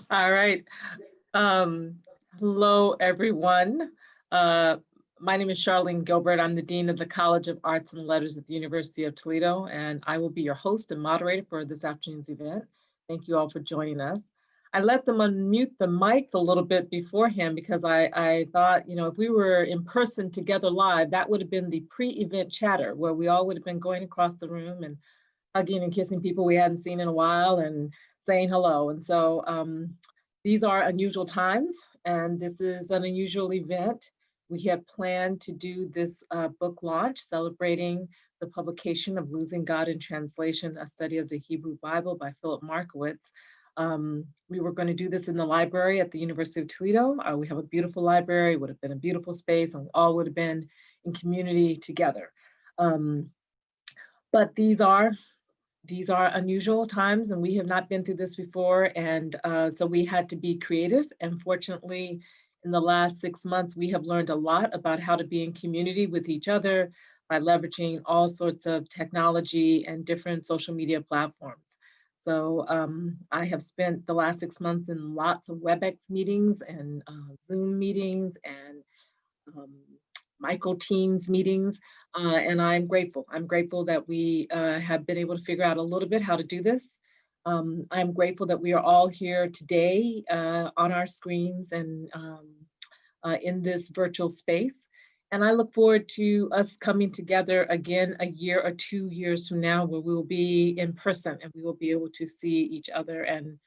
All right. Um, Hello, everyone. Uh, my name is Charlene Gilbert. I'm the Dean of the College of Arts and Letters at the University of Toledo, and I will be your host and moderator for this afternoon's event. Thank you all for joining us. I let them unmute the mics a little bit beforehand because I thought, if we were in person together live, that would have been the pre-event chatter where we all would have been going across the room and hugging and kissing people we hadn't seen in a while and saying hello. And so these are unusual times, and this is an unusual event. We have planned to do this book launch celebrating the publication of Losing God in Translation, a study of the Hebrew Bible by Philip Markowicz. We were going to do this in the library at the University of Toledo. We have a beautiful library, it would have been a beautiful space, and we all would have been in community together. But these are unusual times and we have not been through this before. And so we had to be creative. And fortunately, in the last 6 months, we have learned a lot about how to be in community with each other by leveraging all sorts of technology and different social media platforms. So I have spent the last 6 months in lots of WebEx meetings and Zoom meetings and um, micro teams meetings, and I'm grateful. I'm grateful that we have been able to figure out a little bit how to do this. I'm grateful that we are all here today on our screens and in this virtual space. And I look forward to us coming together again a year or 2 years from now where we will be in person and we will be able to see each other and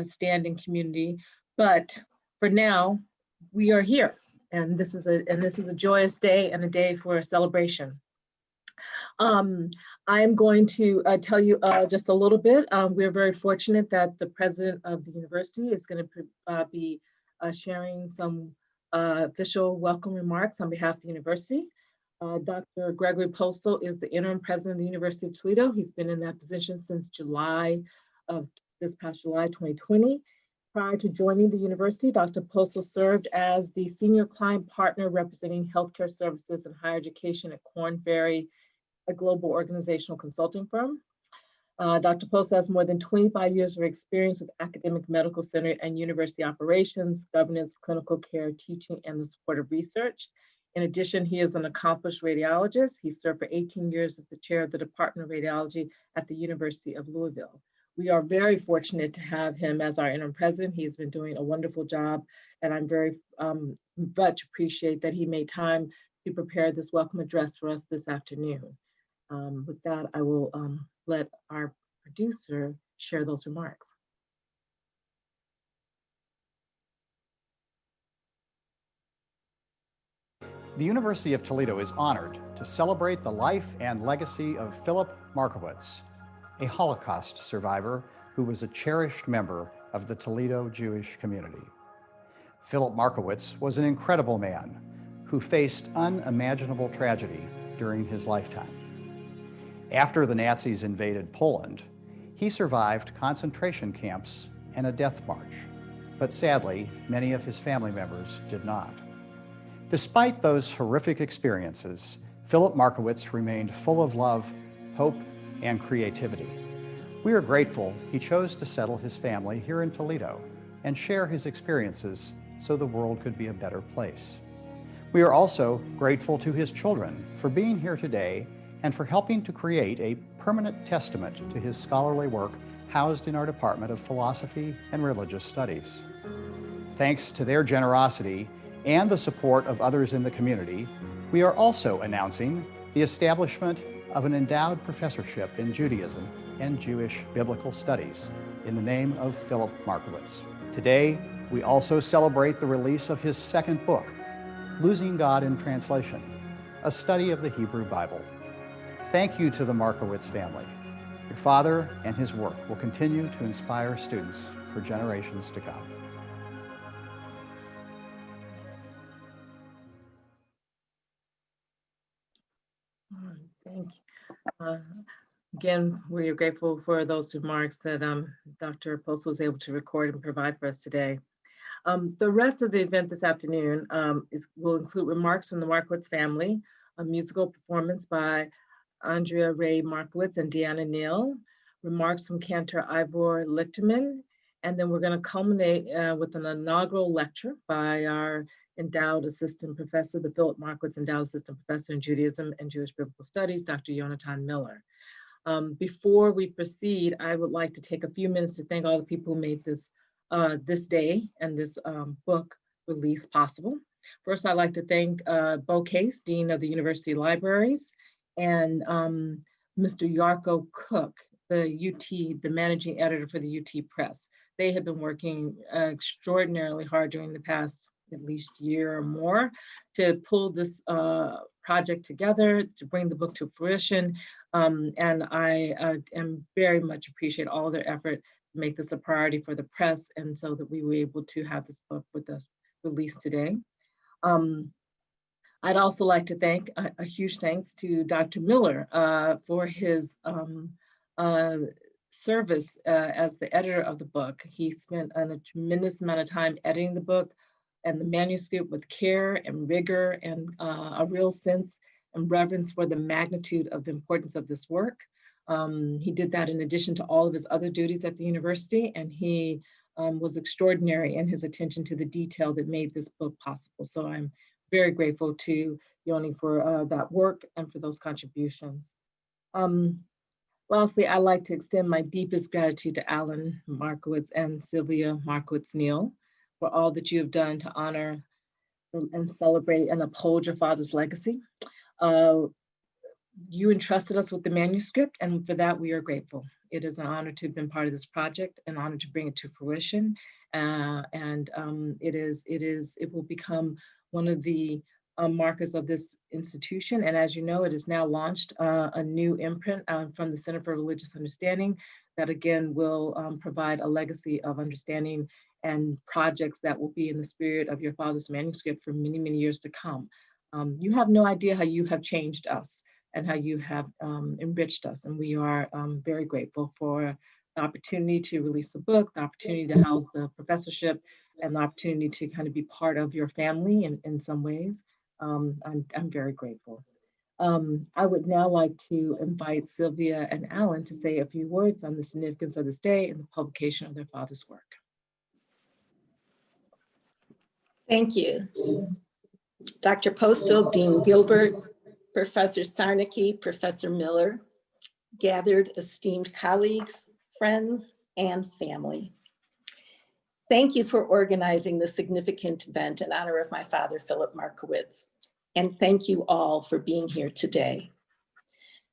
stand in community. But for now, we are here. And this is a joyous day and a day for a celebration. I am going to tell you just a little bit. We're very fortunate that the president of the university is going to be sharing some official welcome remarks on behalf of the university. Dr. Gregory Postal is the interim president of the University of Toledo. He's been in that position since July of this past July 2020. Prior to joining the university, Dr. Postal served as the senior client partner representing healthcare services and higher education at Korn Ferry, a global organizational consulting firm. Dr. Postal has more than 25 years of experience with academic medical center and university operations, governance, clinical care, teaching, and the support of research. In addition, he is an accomplished radiologist. He served for 18 years as the chair of the Department of Radiology at the University of Louisville. We are very fortunate to have him as our interim president. He's been doing a wonderful job, and I'm very much appreciate that he made time to prepare this welcome address for us this afternoon. With that, I will let our producer share those remarks. The University of Toledo is honored to celebrate the life and legacy of Philip Markowicz, a Holocaust survivor who was a cherished member of the Toledo Jewish community. Philip Markowicz was an incredible man who faced unimaginable tragedy during his lifetime. After the Nazis invaded Poland, he survived concentration camps and a death march, but sadly, many of his family members did not. Despite those horrific experiences, Philip Markowicz remained full of love, hope, and creativity. We are grateful he chose to settle his family here in Toledo and share his experiences so the world could be a better place. We are also grateful to his children for being here today and for helping to create a permanent testament to his scholarly work housed in our Department of Philosophy and Religious Studies. Thanks to their generosity and the support of others in the community, we are also announcing the establishment of an endowed professorship in Judaism and Jewish Biblical Studies in the name of Philip Markowicz. Today, we also celebrate the release of his second book, Losing God in Translation, a study of the Hebrew Bible. Thank you to the Markowicz family. Your father and his work will continue to inspire students for generations to come. Thank you. Again, we are grateful for those remarks that Dr. Postal was able to record and provide for us today. The rest of the event this afternoon will include remarks from the Markowicz family, a musical performance by Andrea Ray Markowicz and Deanna Neal, remarks from Cantor Ivor Lichterman, And then we're going to culminate with an inaugural lecture by our endowed assistant professor, the Philip Markowicz Endowed Assistant Professor in Judaism and Jewish Biblical Studies, Dr. Yonatan Miller. Before we proceed, I would like to take a few minutes to thank all the people who made this this day and this book release possible. First, I'd like to thank Bo Case, Dean of the University Libraries, and Mr. Yarko Cook, the UT, the managing editor for the UT Press. They have been working extraordinarily hard during the past at least year or more to pull this project together, to bring the book to fruition. And I am very much appreciate all their effort to make this a priority for the press, and so that we were able to have this book with us released today. I'd also like to thank a huge thanks to Dr. Miller for his service as the editor of the book. He spent a tremendous amount of time editing the book and the manuscript with care and rigor and a real sense and reverence for the magnitude of the importance of this work. He did that in addition to all of his other duties at the university, and he was extraordinary in his attention to the detail that made this book possible. So I'm very grateful to Yoni for that work and for those contributions. Lastly, I'd like to extend my deepest gratitude to Alan Markowicz and Sylvia Markowitz-Neal for all that you have done to honor and celebrate and uphold your father's legacy. You entrusted us with the manuscript, and for that we are grateful. It is an honor to have been part of this project, an honor to bring it to fruition, and it will become one of the markers of this institution. And as you know, it has now launched a new imprint from the Center for Religious Understanding that again will provide a legacy of understanding and projects that will be in the spirit of your father's manuscript for many, many years to come. You have no idea how you have changed us and how you have enriched us. And we are very grateful for the opportunity to release the book, the opportunity to house the professorship, and the opportunity to kind of be part of your family in some ways. I'm very grateful. I would now like to invite Sylvia and Alan to say a few words on the significance of this day and the publication of their father's work. Thank you. Dr. Postel, Dean Gilbert, Professor Sarnicki, Professor Miller, gathered esteemed colleagues, friends, and family. Thank you for organizing this significant event in honor of my father, Philip Markowicz, and thank you all for being here today.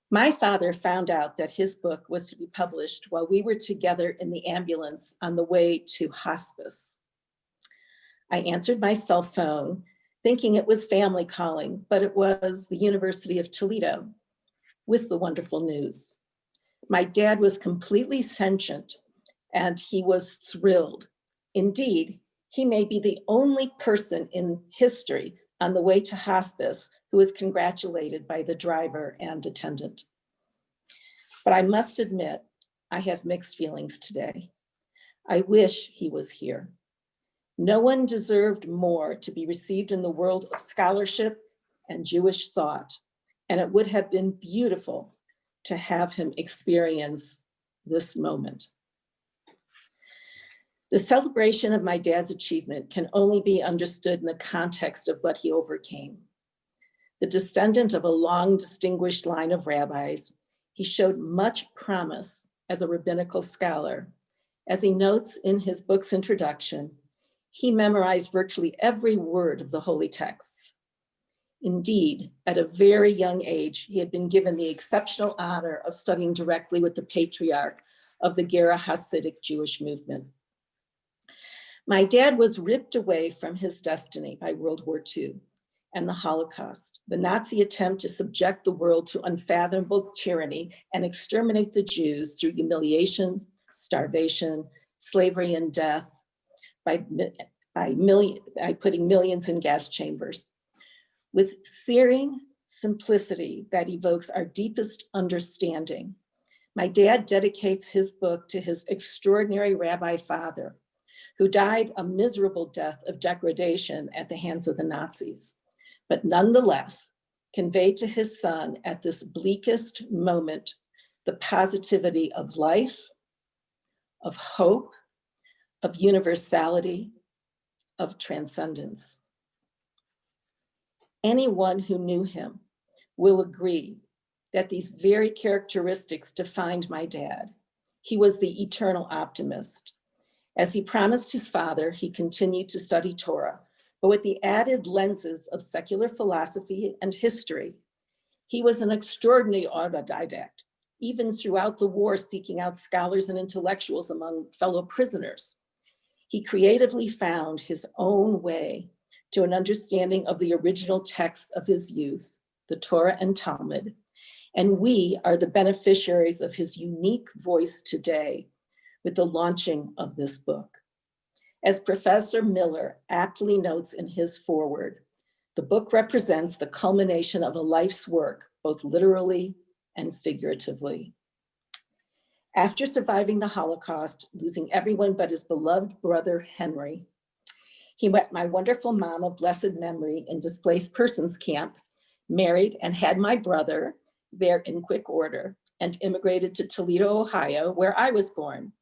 My father found out that his book was to be published while we were together in the ambulance on the way to hospice. I answered my cell phone, thinking it was family calling, but it was the University of Toledo with the wonderful news. My dad was completely sentient and he was thrilled. Indeed, he may be the only person in history on the way to hospice who was congratulated by the driver and attendant. But I must admit, I have mixed feelings today. I wish he was here. No one deserved more to be received in the world of scholarship and Jewish thought, and it would have been beautiful to have him experience this moment. The celebration of my dad's achievement can only be understood in the context of what he overcame. The descendant of a long distinguished line of rabbis, he showed much promise as a rabbinical scholar. As he notes in his book's introduction, he memorized virtually every word of the holy texts. Indeed, at a very young age, he had been given the exceptional honor of studying directly with the patriarch of the Gera Hasidic Jewish movement. My dad was ripped away from his destiny by World War II and the Holocaust, the Nazi attempt to subject the world to unfathomable tyranny and exterminate the Jews through humiliations, starvation, slavery, and death, by putting millions in gas chambers. With searing simplicity that evokes our deepest understanding, my dad dedicates his book to his extraordinary rabbi father, who died a miserable death of degradation at the hands of the Nazis, but nonetheless conveyed to his son at this bleakest moment the positivity of life, of hope, of universality, of transcendence. Anyone who knew him will agree that these very characteristics defined my dad. He was the eternal optimist. As he promised his father, he continued to study Torah, but with the added lenses of secular philosophy and history. He was an extraordinary autodidact, even throughout the war, seeking out scholars and intellectuals among fellow prisoners. He creatively found his own way to an understanding of the original texts of his youth, the Torah and Talmud, and we are the beneficiaries of his unique voice today with the launching of this book. As Professor Miller aptly notes in his foreword, the book represents the culmination of a life's work, both literally and figuratively. After surviving the Holocaust, losing everyone but his beloved brother, Henry, he met my wonderful mom of blessed memory in displaced persons camp, married and had my brother there in quick order, and immigrated to Toledo, Ohio, where I was born.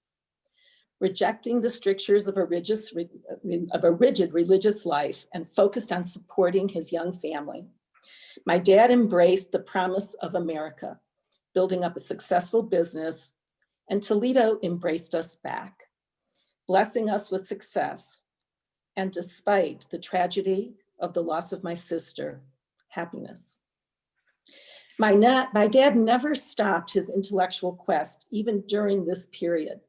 Rejecting the strictures of a rigid religious life and focused on supporting his young family, my dad embraced the promise of America, building up a successful business, and Toledo embraced us back, blessing us with success, and despite the tragedy of the loss of my sister, happiness. My dad never stopped his intellectual quest, even during this period.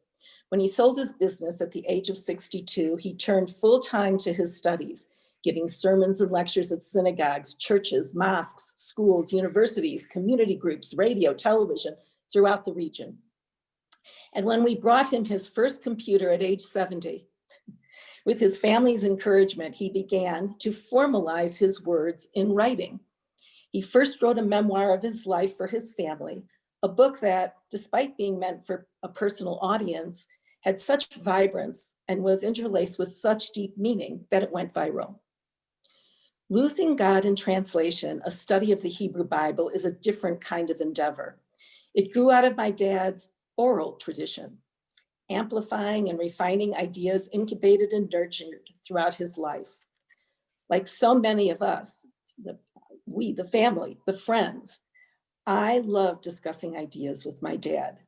When he sold his business at the age of 62, he turned full-time to his studies, giving sermons and lectures at synagogues, churches, mosques, schools, universities, community groups, radio, television, throughout the region. And when we brought him his first computer at age 70, with his family's encouragement, he began to formalize his words in writing. He first wrote a memoir of his life for his family, a book that, despite being meant for a personal audience, had such vibrance and was interlaced with such deep meaning that it went viral. Losing God in Translation, a study of the Hebrew Bible, is a different kind of endeavor. It grew out of my dad's oral tradition, amplifying and refining ideas incubated and nurtured throughout his life. Like so many of us, the family, the friends, I loved discussing ideas with my dad.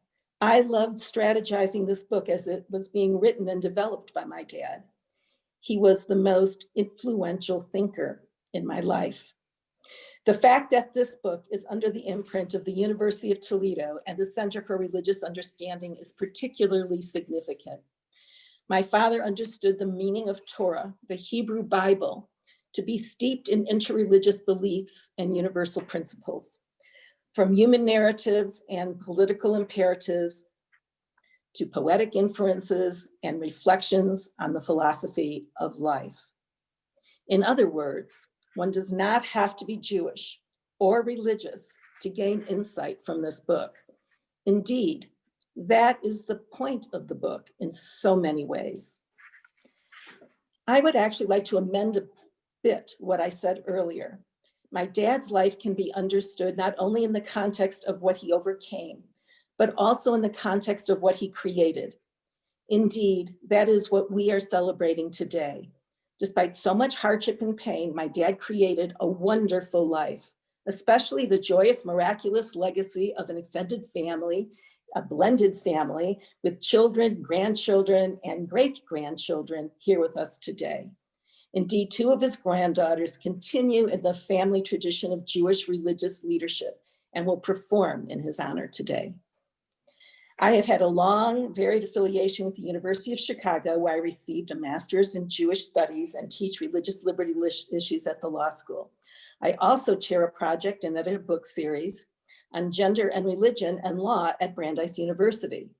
I loved strategizing this book as it was being written and developed by my dad. He was the most influential thinker in my life. The fact that this book is under the imprint of the University of Toledo and the Center for Religious Understanding is particularly significant. My father understood the meaning of Torah, the Hebrew Bible, to be steeped in interreligious beliefs and universal principles, from human narratives and political imperatives to poetic inferences and reflections on the philosophy of life. In other words, one does not have to be Jewish or religious to gain insight from this book. Indeed, that is the point of the book in so many ways. I would actually like to amend a bit what I said earlier. My dad's life can be understood not only in the context of what he overcame, but also in the context of what he created. Indeed, that is what we are celebrating today. Despite so much hardship and pain, my dad created a wonderful life, especially the joyous, miraculous legacy of an extended family, a blended family with children, grandchildren, and great-grandchildren here with us today. Indeed, two of his granddaughters continue in the family tradition of Jewish religious leadership and will perform in his honor today. I have had a long, varied affiliation with the University of Chicago, where I received a master's in Jewish studies and teach religious liberty issues at the law school. I also chair a project and edit a book series on gender and religion and law at Brandeis University.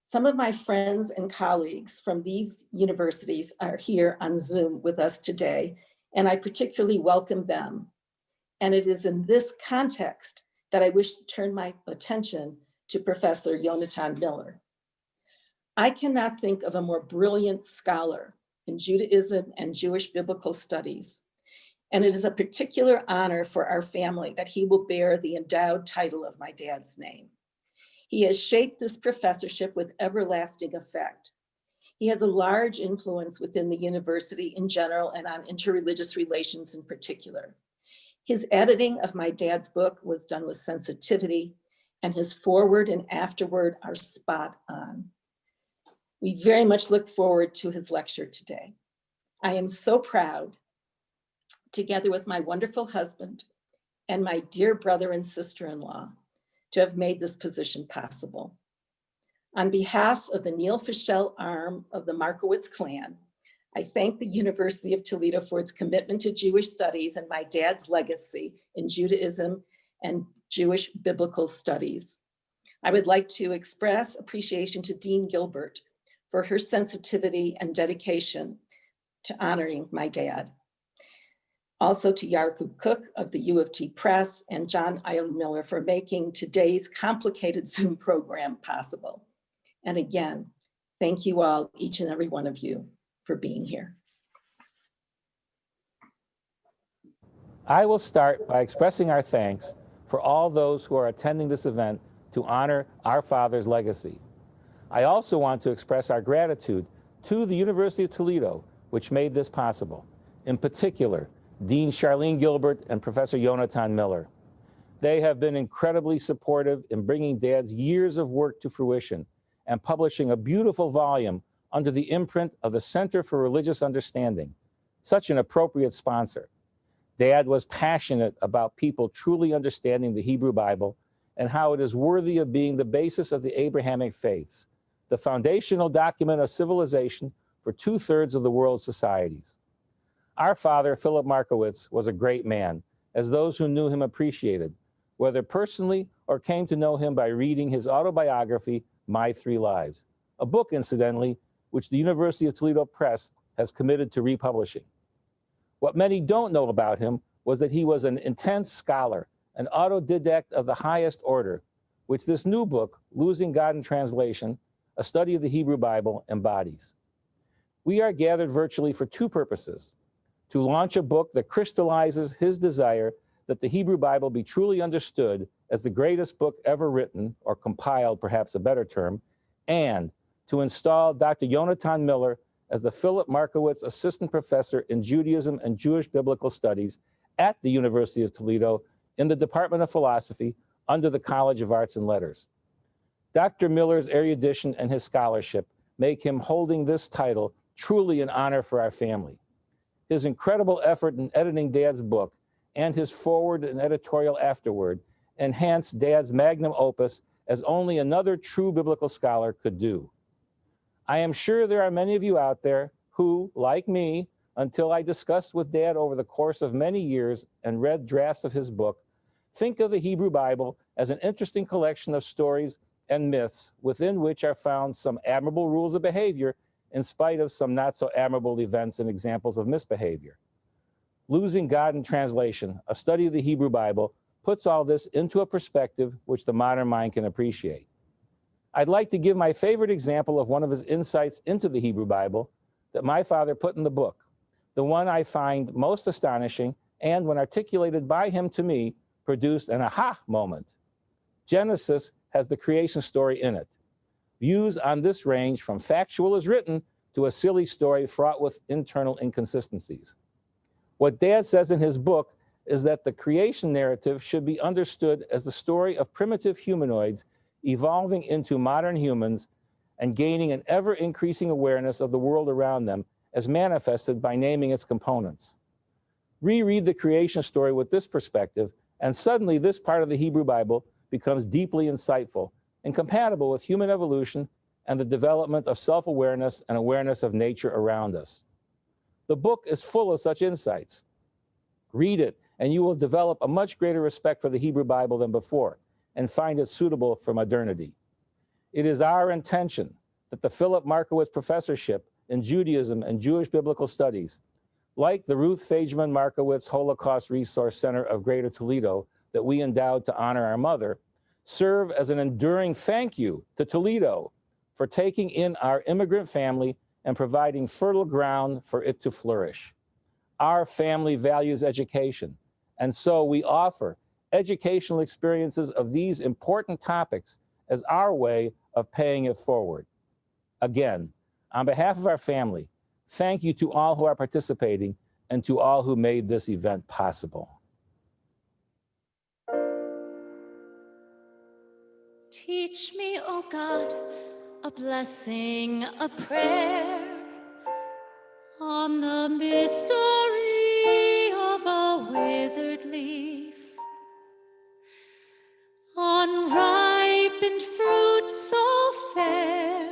Some of my friends and colleagues from these universities are here on Zoom with us today, and I particularly welcome them. And it is in this context that I wish to turn my attention to Professor Yonatan Miller. I cannot think of a more brilliant scholar in Judaism and Jewish biblical studies. And it is a particular honor for our family that he will bear the endowed title of my dad's name. He has shaped this professorship with everlasting effect. He has a large influence within the university in general and on interreligious relations in particular. His editing of my dad's book was done with sensitivity, and his foreword and afterword are spot on. We very much look forward to his lecture today. I am so proud, together with my wonderful husband and my dear brother and sister-in-law, to have made this position possible. On behalf of the Neil Fischel arm of the Markowicz clan, I thank the University of Toledo for its commitment to Jewish studies and my dad's legacy in Judaism and Jewish biblical studies. I would like to express appreciation to Dean Gilbert for her sensitivity and dedication to honoring my dad. Also to Yarku Cook of the U of T Press and John Eilmiller for making today's complicated Zoom program possible. And again, thank you all, each and every one of you, for being here. I will start by expressing our thanks for all those who are attending this event to honor our father's legacy. I also want to express our gratitude to the University of Toledo, which made this possible. In particular, Dean Charlene Gilbert and Professor Yonatan Miller. They have been incredibly supportive in bringing Dad's years of work to fruition and publishing a beautiful volume under the imprint of the Center for Religious Understanding, such an appropriate sponsor. Dad was passionate about people truly understanding the Hebrew Bible and how it is worthy of being the basis of the Abrahamic faiths, the foundational document of civilization for 2/3 of the world's societies. Our father, Philip Markowicz, was a great man, as those who knew him appreciated, whether personally or came to know him by reading his autobiography, My 3 Lives, a book, incidentally, which the University of Toledo Press has committed to republishing. What many don't know about him was that he was an intense scholar, an autodidact of the highest order, which this new book, Losing God in Translation, a study of the Hebrew Bible, embodies. We are gathered virtually for two purposes: to launch a book that crystallizes his desire that the Hebrew Bible be truly understood as the greatest book ever written, or compiled, perhaps a better term, and to install Dr. Yonatan Miller as the Philip Markowicz Assistant Professor in Judaism and Jewish Biblical Studies at the University of Toledo in the Department of Philosophy under the College of Arts and Letters. Dr. Miller's erudition and his scholarship make him holding this title truly an honor for our family. His incredible effort in editing Dad's book and his foreword and editorial afterward enhanced Dad's magnum opus as only another true biblical scholar could do. I am sure there are many of you out there who, like me, until I discussed with Dad over the course of many years and read drafts of his book, think of the Hebrew Bible as an interesting collection of stories and myths within which are found some admirable rules of behavior in spite of some not so admirable events and examples of misbehavior. Losing God in Translation, a study of the Hebrew Bible, puts all this into a perspective which the modern mind can appreciate. I'd like to give my favorite example of one of his insights into the Hebrew Bible that my father put in the book, the one I find most astonishing and, when articulated by him to me, produced an aha moment. Genesis has the creation story in it. Views on this range from factual as written to a silly story fraught with internal inconsistencies. What Dad says in his book is that the creation narrative should be understood as the story of primitive humanoids evolving into modern humans and gaining an ever-increasing awareness of the world around them as manifested by naming its components. Reread the creation story with this perspective, and suddenly this part of the Hebrew Bible becomes deeply insightful and compatible with human evolution and the development of self-awareness and awareness of nature around us. The book is full of such insights. Read it, and you will develop a much greater respect for the Hebrew Bible than before and find it suitable for modernity. It is our intention that the Philip Markowicz Professorship in Judaism and Jewish Biblical Studies, like the Ruth Fageman Markowicz Holocaust Resource Center of Greater Toledo that we endowed to honor our mother, serve as an enduring thank you to Toledo for taking in our immigrant family and providing fertile ground for it to flourish. Our family values education, and so we offer educational experiences of these important topics as our way of paying it forward. Again, On behalf of our family, thank you to all who are participating and to all who made this event possible. Teach me, O God, a blessing, a prayer on the mystery of a withered leaf, on ripened fruit so fair,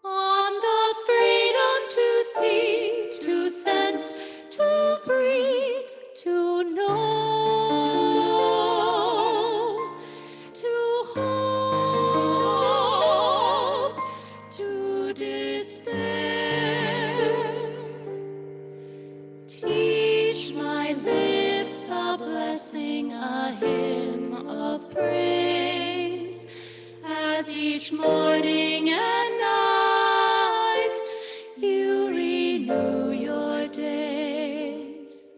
on the freedom to see, to sense, to breathe, to know, to hope, to despair. Teach my lips a blessing, a hymn of praise, as each morning and night you renew your days.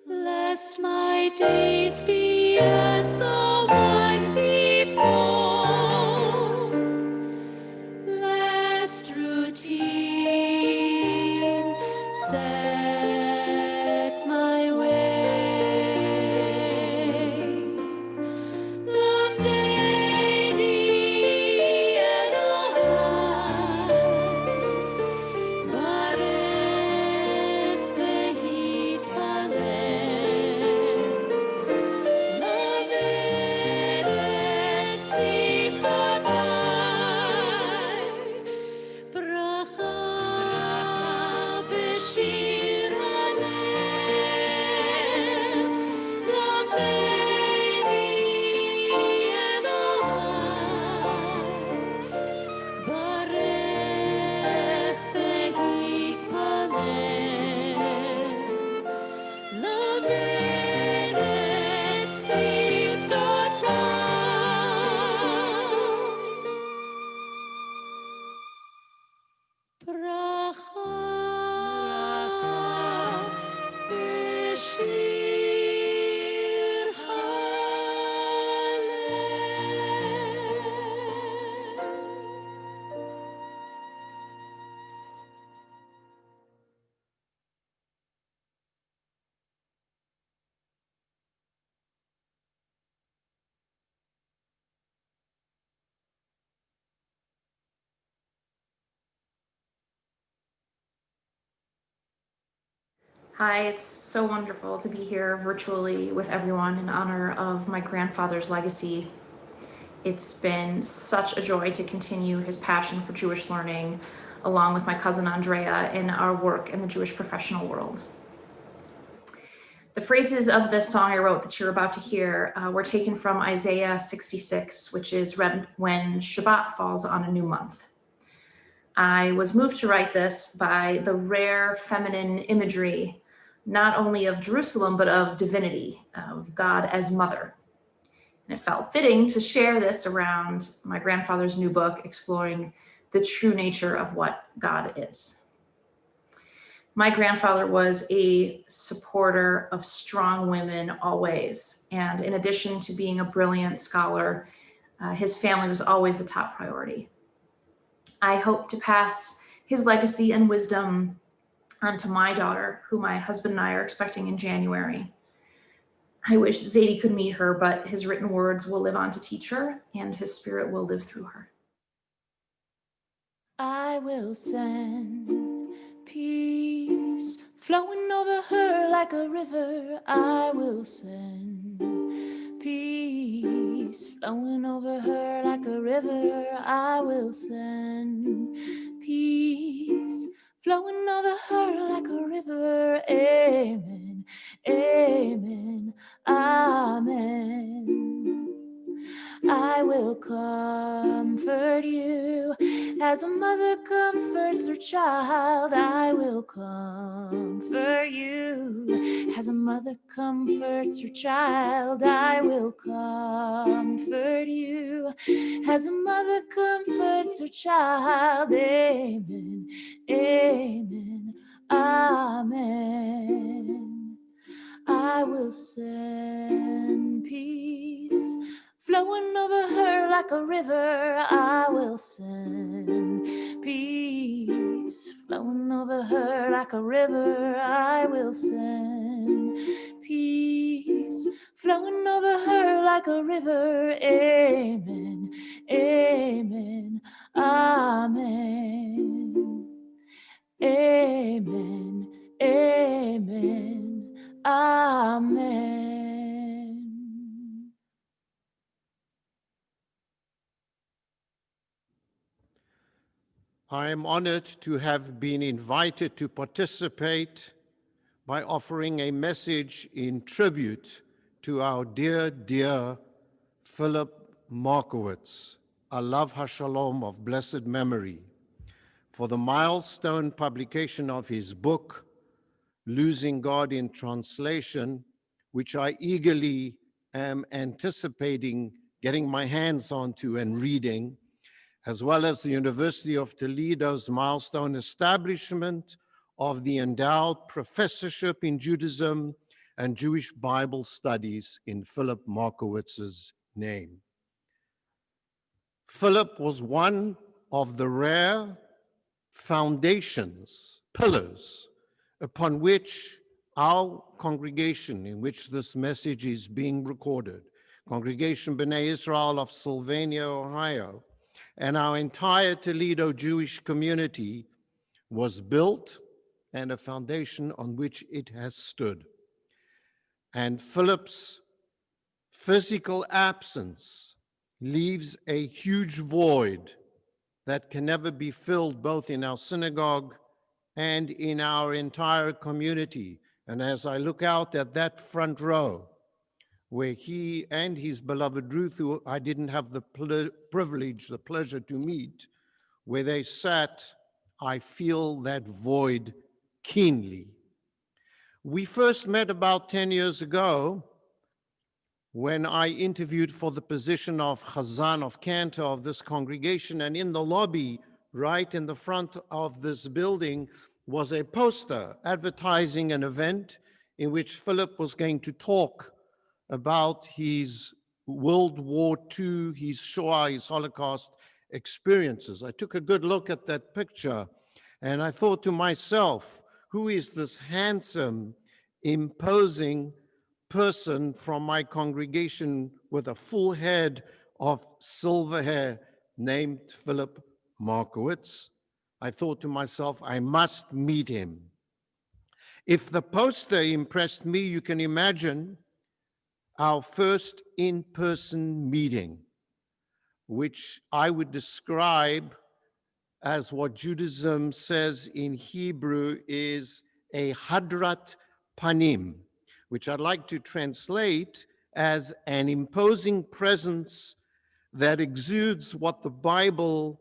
Lest my days be as the one before, lest routine set my ways. Lamdeni Elohai, Barech v'hitpalel. Lamelech siftotai, bracha v'shir halel. Lamdeni Elohai, Barech v'hitpalel. Lamelech siftotai, bracha v'shir halel. Hi, it's so wonderful to be here virtually with everyone in honor of my grandfather's legacy. It's been such a joy to continue his passion for Jewish learning, along with my cousin Andrea, in our work in the Jewish professional world. The phrases of the song I wrote that you're about to hear were taken from Isaiah 66, which is read when Shabbat falls on a new month. I was moved to write this by the rare feminine imagery, not only of Jerusalem, but of divinity, of God as mother. And it felt fitting to share this around my grandfather's new book, exploring the true nature of what God is. My grandfather was a supporter of strong women always. And in addition to being a brilliant scholar, his family was always the top priority. I hope to pass his legacy and wisdom onto my daughter, who my husband and I are expecting in January. I wish Zadie could meet her, but his written words will live on to teach her, and his spirit will live through her. I will send peace flowing over her like a river. I will send peace flowing over her like a river. I will send peace flowing over her like a river. Amen, amen, amen. I will comfort you as a mother comforts her child. I will comfort you as a mother comforts her child. I will comfort you as a mother comforts her child. Amen, amen, amen. I will send peace flowing over her like a river. I will send peace, flowing over her like a river. I will send peace, flowing over her like a river. Amen, amen, amen. Amen, amen, amen. I am honored to have been invited to participate by offering a message in tribute to our dear, dear Philip Markowicz, Alav HaShalom of blessed memory, for the milestone publication of his book, Losing God in Translation, which I eagerly am anticipating getting my hands onto and reading, as well as the University of Toledo's milestone establishment of the endowed professorship in Judaism and Jewish Bible studies in Philip Markowitz's name. Philip was one of the rare foundations, pillars, upon which our congregation, in which this message is being recorded, Congregation B'nai Israel of Sylvania, Ohio, and our entire Toledo Jewish community was built, and a foundation on which it has stood. And Philip's physical absence leaves a huge void that can never be filled, both in our synagogue and in our entire community. And as I look out at that front row, where he and his beloved Ruth, who I didn't have the privilege, the pleasure to meet, where they sat, I feel that void keenly. We first met about 10 years ago when I interviewed for the position of Chazan, of cantor of this congregation, and in the lobby, right in the front of this building, was a poster advertising an event in which Philip was going to talk about his World War II, his Shoah, his Holocaust experiences. I took a good look at that picture and I thought to myself, who is this handsome, imposing person from my congregation with a full head of silver hair named Philip Markowicz? I thought to myself, I must meet him. If the poster impressed me, you can imagine our first in-person meeting, which I would describe as what Judaism says in Hebrew is a hadrat panim, which I'd like to translate as an imposing presence that exudes what the Bible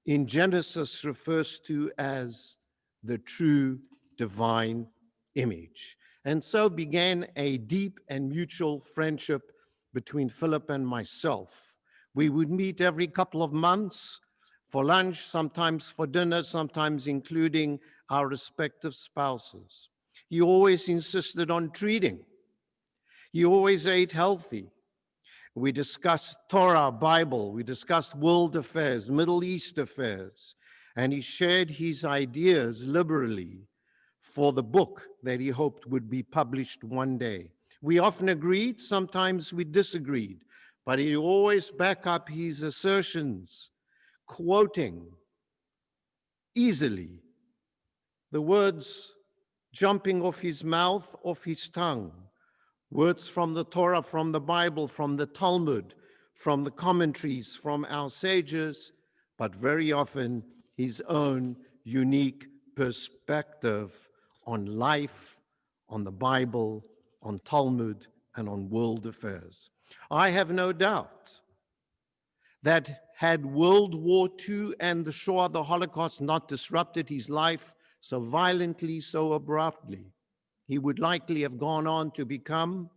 in Genesis refers to as the true divine image. And so began a deep and mutual friendship between Philip and myself. We would meet every couple of months for lunch, sometimes for dinner, sometimes including our respective spouses. He always insisted on treating. He always ate healthy. We discussed Torah, Bible, we discussed world affairs, Middle East affairs, and he shared his ideas liberally for the book that he hoped would be published one day. We often agreed, sometimes we disagreed, but he always backed up his assertions, quoting easily, the words jumping off his mouth, off his tongue, words from the Torah, from the Bible, from the Talmud, from the commentaries, from our sages, but very often his own unique perspective on life, on the Bible, on Talmud, and on world affairs. I have no doubt that had World War II and the Shoah, the Holocaust, not disrupted his life so violently, so abruptly, he would likely have gone on to become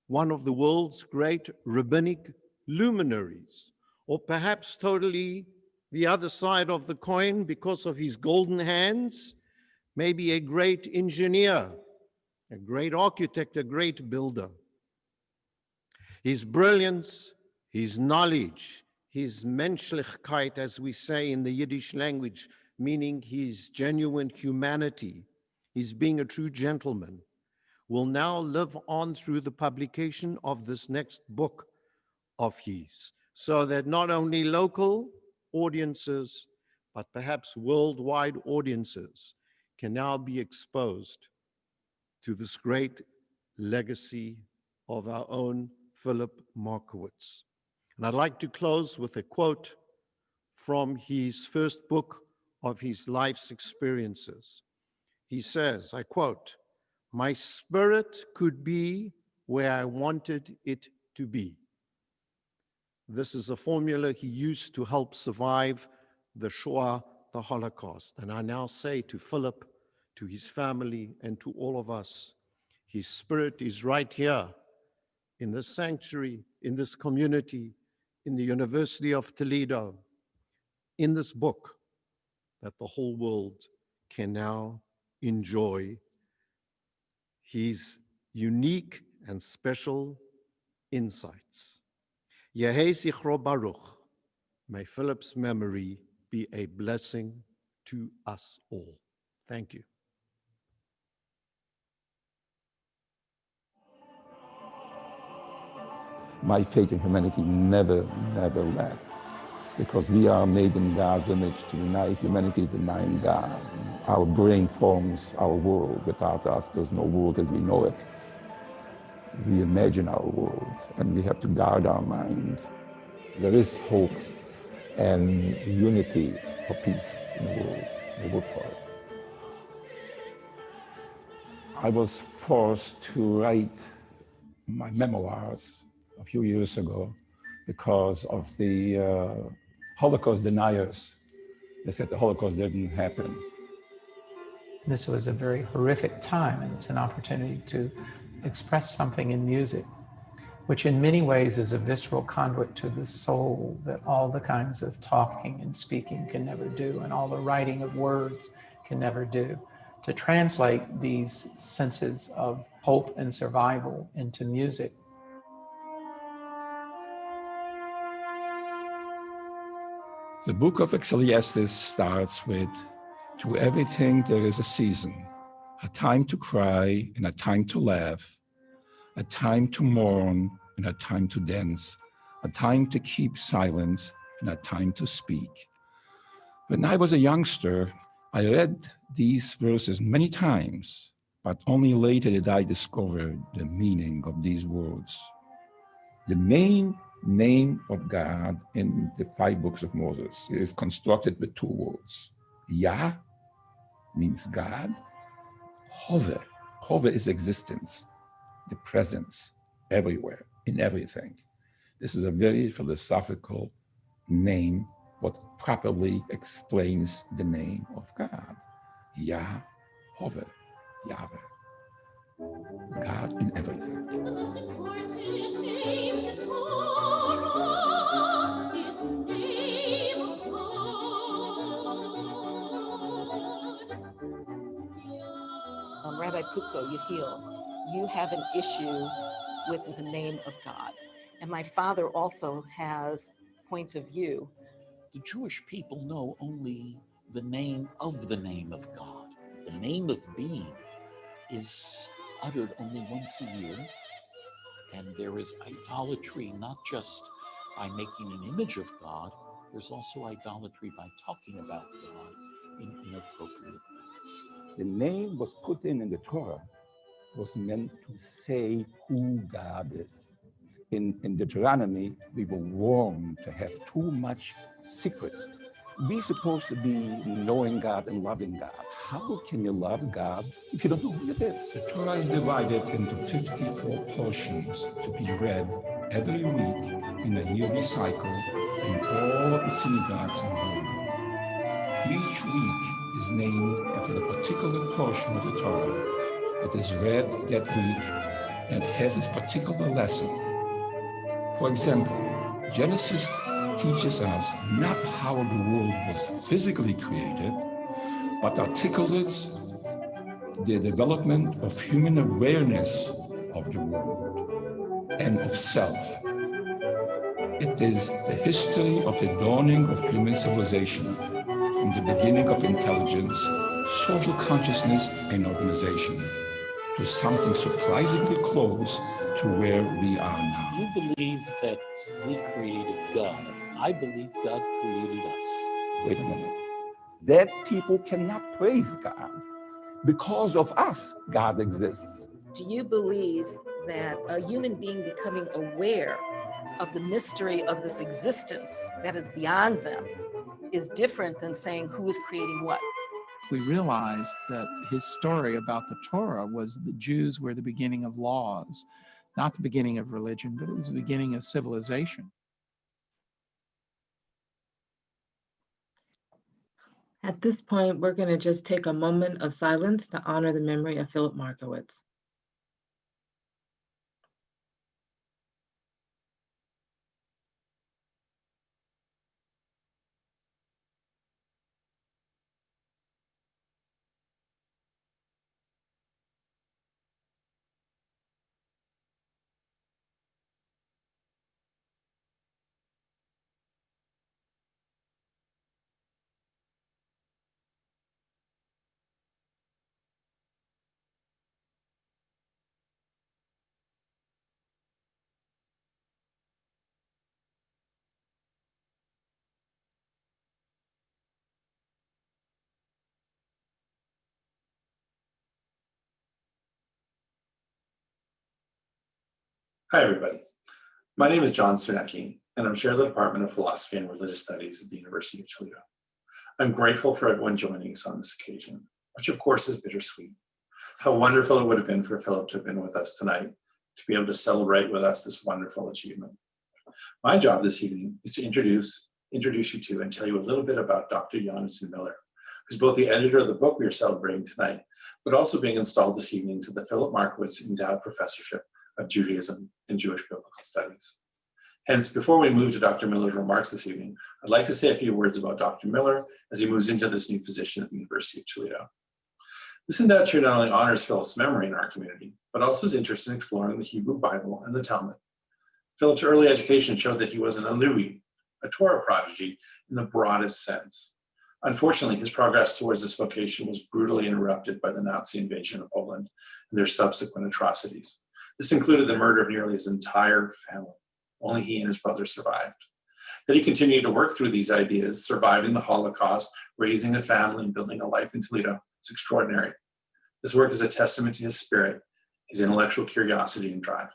one of the world's great rabbinic luminaries, or perhaps totally the other side of the coin, because of his golden hands, maybe a great engineer, a great architect, a great builder. His brilliance his knowledge, his Menschlichkeit, as we say in the Yiddish language, meaning his genuine humanity, his being a true gentleman, will now live on through the publication of this next book of his, so that not only local audiences, but perhaps worldwide audiences can now be exposed to this great legacy of our own Philip Markowicz. And I'd like to close with a quote from his first book of his life's experiences. He says, I quote, "My spirit could be where I wanted it to be." This is a formula he used to help survive the Shoah, the Holocaust. And I now say to Philip, to his family, and to all of us, his spirit is right here in this sanctuary, in this community, in the University of Toledo, in this book that the whole world can now enjoy his unique and special insights. Yehei Zichro Baruch, may Philip's memory be a blessing to us all. Thank you. My faith in humanity never left, because we are made in God's image to deny humanity is denying God. Our brain forms our world. Without us, there's no world as we know it. We imagine our world, and we have to guard our minds. There is hope and unity for peace in the world. We work for it. I was forced to write my memoirs a few years ago because of the Holocaust deniers. They said the Holocaust didn't happen. This was a very horrific time, and it's an opportunity to express something in music, which in many ways is a visceral conduit to the soul that all the kinds of talking and speaking can never do, and all the writing of words can never do. To translate these senses of hope and survival into music. The book of Ecclesiastes starts with, "To everything there is a season, a time to cry and a time to laugh, a time to mourn and a time to dance, a time to keep silence and a time to speak." When I was a youngster, I read these verses many times, but only later did I discover the meaning of these words. The main name of God in the 5 books of Moses is constructed with 2 words. Yah means God. Hove. Hove is existence, the presence, everywhere, in everything. This is a very philosophical name, what properly explains the name of God. Yah, Hove, Yahweh. God in everything. The most important name in the Torah is the name of God. Rabbi Puko, Yehiel, you have an issue with the name of God. And my father also has points of view. The Jewish people know only the name of God. The name of being is uttered only once a year, and there is idolatry not just by making an image of God, there's also idolatry by talking about God in inappropriate ways. The name was put in the Torah, was meant to say who God is. In Deuteronomy, we were warned to have too much secrets. We're supposed to be knowing God and loving God. How can you love God if you don't know who it is? The Torah is divided into 54 portions to be read every week in a yearly cycle in all of the synagogues in the world. Each week is named after a particular portion of the Torah that is read that week and has its particular lesson. For example, Genesis teaches us not how the world was physically created, but articulates the development of human awareness of the world and of self. It is the history of the dawning of human civilization, from the beginning of intelligence, social consciousness, and organization, to something surprisingly close to where we are now. You believe that we created God. I believe God created us. Wait a minute. Dead people cannot praise God. Because of us, God exists. Do you believe that a human being becoming aware of the mystery of this existence that is beyond them is different than saying who is creating what? We realized that his story about the Torah was the Jews were the beginning of laws, not the beginning of religion, but it was the beginning of civilization. At this point, we're going to just take a moment of silence to honor the memory of Philip Markowicz. Hi, everybody. My name is John Cernecki, and I'm chair of the Department of Philosophy and Religious Studies at the University of Toledo. I'm grateful for everyone joining us on this occasion, which of course is bittersweet. How wonderful it would have been for Philip to have been with us tonight, to be able to celebrate with us this wonderful achievement. My job this evening is to introduce you to and tell you a little bit about Dr. Jonathan Miller, who's both the editor of the book we are celebrating tonight, but also being installed this evening to the Philip Markowicz Endowed Professorship of Judaism and Jewish Biblical Studies. Hence, before we move to Dr. Miller's remarks this evening, I'd like to say a few words about Dr. Miller as he moves into this new position at the University of Toledo. This endowed chair not only honors Philip's memory in our community, but also is interested in exploring the Hebrew Bible and the Talmud. Philip's early education showed that he was an Alui, a Torah prodigy in the broadest sense. Unfortunately, his progress towards this vocation was brutally interrupted by the Nazi invasion of Poland and their subsequent atrocities. This included the murder of nearly his entire family. Only he and his brother survived. That he continued to work through these ideas, surviving the Holocaust, raising a family, and building a life in Toledo is extraordinary. This work is a testament to his spirit, his intellectual curiosity and drive.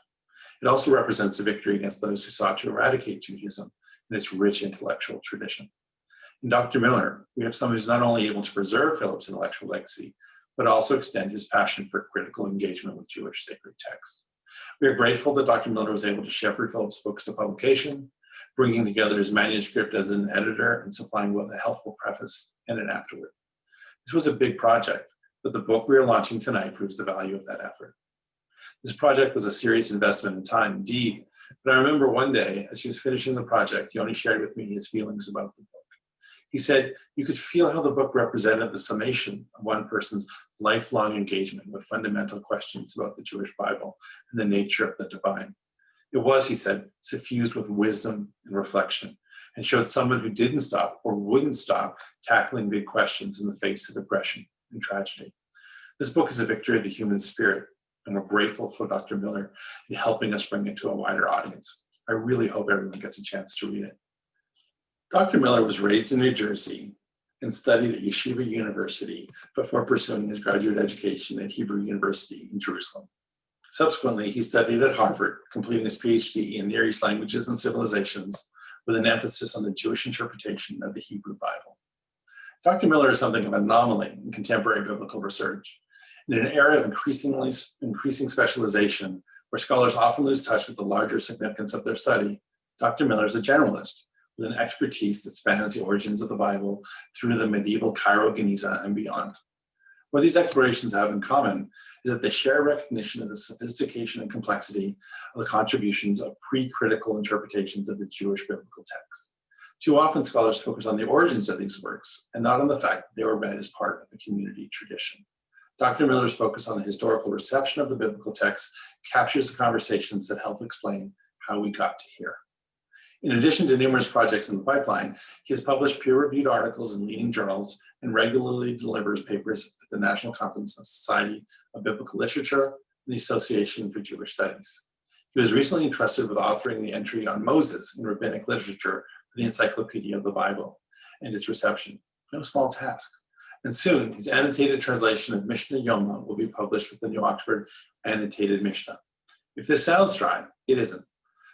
It also represents a victory against those who sought to eradicate Judaism and its rich intellectual tradition. In Dr. Miller, we have someone who's not only able to preserve Philip's intellectual legacy, but also extend his passion for critical engagement with Jewish sacred texts. We are grateful that Dr. Miller was able to shepherd Philip's books to publication, bringing together his manuscript as an editor and supplying both a helpful preface and an afterword. This was a big project, but the book we are launching tonight proves the value of that effort. This project was a serious investment in time, indeed, but I remember one day, as he was finishing the project, Yoni shared with me his feelings about the book. He said, you could feel how the book represented the summation of one person's lifelong engagement with fundamental questions about the Jewish Bible and the nature of the divine. It was, he said, suffused with wisdom and reflection, and showed someone who didn't stop or wouldn't stop tackling big questions in the face of aggression and tragedy. This book is a victory of the human spirit, and we're grateful for Dr. Miller in helping us bring it to a wider audience. I really hope everyone gets a chance to read it. Dr. Miller was raised in New Jersey and studied at Yeshiva University before pursuing his graduate education at Hebrew University in Jerusalem. Subsequently, he studied at Harvard, completing his PhD in Near East Languages and Civilizations with an emphasis on the Jewish interpretation of the Hebrew Bible. Dr. Miller is something of an anomaly in contemporary biblical research. In an era of increasing specialization, where scholars often lose touch with the larger significance of their study, Dr. Miller is a generalist with an expertise that spans the origins of the Bible through the medieval Cairo, Geniza, and beyond. What these explorations have in common is that they share recognition of the sophistication and complexity of the contributions of pre-critical interpretations of the Jewish biblical texts. Too often, scholars focus on the origins of these works and not on the fact that they were read as part of a community tradition. Dr. Miller's focus on the historical reception of the biblical text captures the conversations that help explain how we got to here. In addition to numerous projects in the pipeline, he has published peer-reviewed articles in leading journals and regularly delivers papers at the National Conference of Society of Biblical Literature and the Association for Jewish Studies. He was recently entrusted with authoring the entry on Moses in rabbinic literature for the Encyclopedia of the Bible and its reception. No small task. And soon, his annotated translation of Mishnah Yoma will be published with the New Oxford Annotated Mishnah. If this sounds dry, it isn't.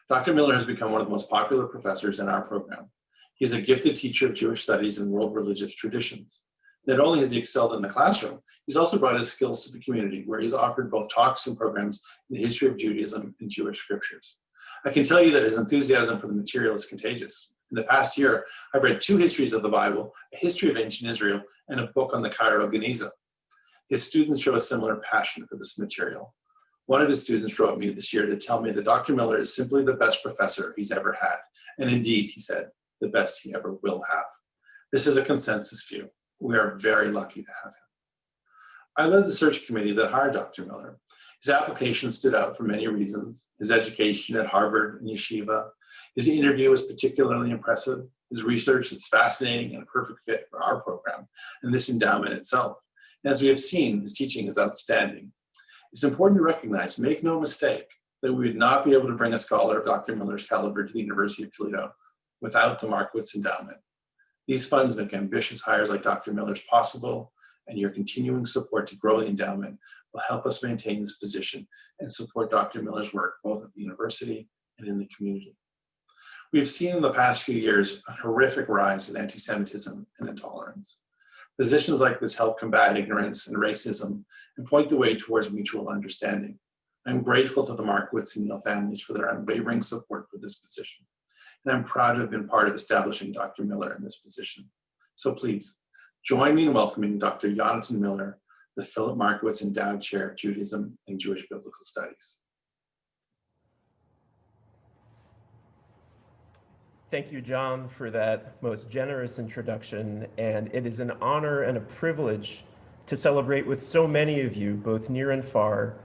Dr. Miller has become one of the most popular professors in our program. He is a gifted teacher of Jewish studies and world religious traditions. Not only has he excelled in the classroom, he's also brought his skills to the community, where he's offered both talks and programs in the history of Judaism and Jewish scriptures. I can tell you that his enthusiasm for the material is contagious. In the past year, I've read 2 histories of the Bible, a history of ancient Israel, and a book on the Cairo Geniza. His students show a similar passion for this material. One of his students wrote me this year to tell me that Dr. Miller is simply the best professor he's ever had. And indeed, he said, the best he ever will have. This is a consensus view. We are very lucky to have him. I led the search committee that hired Dr. Miller. His application stood out for many reasons. His education at Harvard and Yeshiva. His interview was particularly impressive. His research is fascinating and a perfect fit for our program and this endowment itself. And as we have seen, his teaching is outstanding. It's important to recognize, make no mistake, that we would not be able to bring a scholar of Dr. Miller's caliber to the University of Toledo without the Markowicz Endowment. These funds make ambitious hires like Dr. Miller's possible, and your continuing support to grow the endowment will help us maintain this position and support Dr. Miller's work both at the university and in the community. We've seen in the past few years a horrific rise in anti-Semitism and intolerance. Positions like this help combat ignorance and racism and point the way towards mutual understanding. I'm grateful to the Markowicz and Neal families for their unwavering support for this position. And I'm proud to have been part of establishing Dr. Miller in this position. So please, join me in welcoming Dr. Jonathan Miller, the Philip Markowicz Endowed Chair of Judaism and Jewish Biblical Studies. Thank you, John, for that most generous introduction. And it is an honor and a privilege to celebrate with so many of you, both near and far,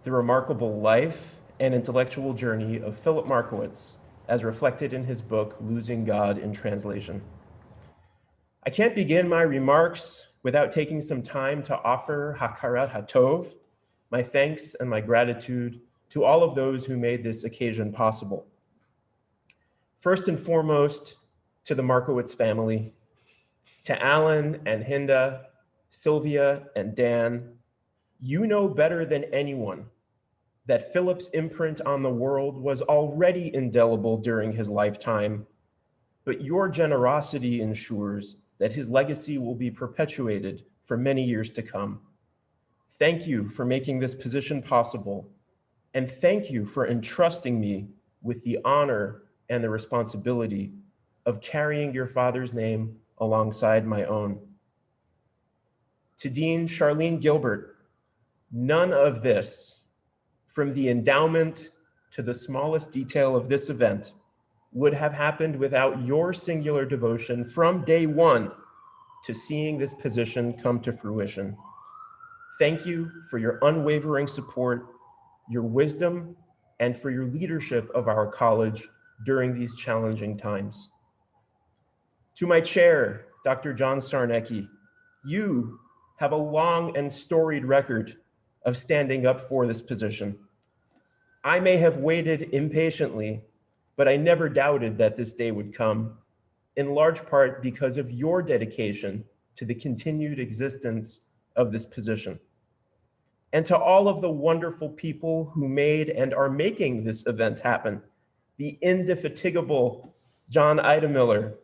the remarkable life and intellectual journey of Philip Markowitz, as reflected in his book, Losing God in Translation. I can't begin my remarks without taking some time to offer Hakarat HaTov, my thanks and my gratitude to all of those who made this occasion possible. First and foremost, to the Markowitz family, to Alan and Hinda, Sylvia and Dan. You know better than anyone that Philip's imprint on the world was already indelible during his lifetime, but your generosity ensures that his legacy will be perpetuated for many years to come. Thank you for making this position possible, and thank you for entrusting me with the honor and the responsibility of carrying your father's name alongside my own. To Dean Charlene Gilbert, none of this, from the endowment to the smallest detail of this event, would have happened without your singular devotion from day one to seeing this position come to fruition. Thank you for your unwavering support, your wisdom, and for your leadership of our college during these challenging times. To my chair, Dr. John Sarnecki, you have a long and storied record of standing up for this position. I may have waited impatiently, but I never doubted that this day would come, in large part because of your dedication to the continued existence of this position. And to all of the wonderful people who made and are making this event happen, the indefatigable John Idemiller,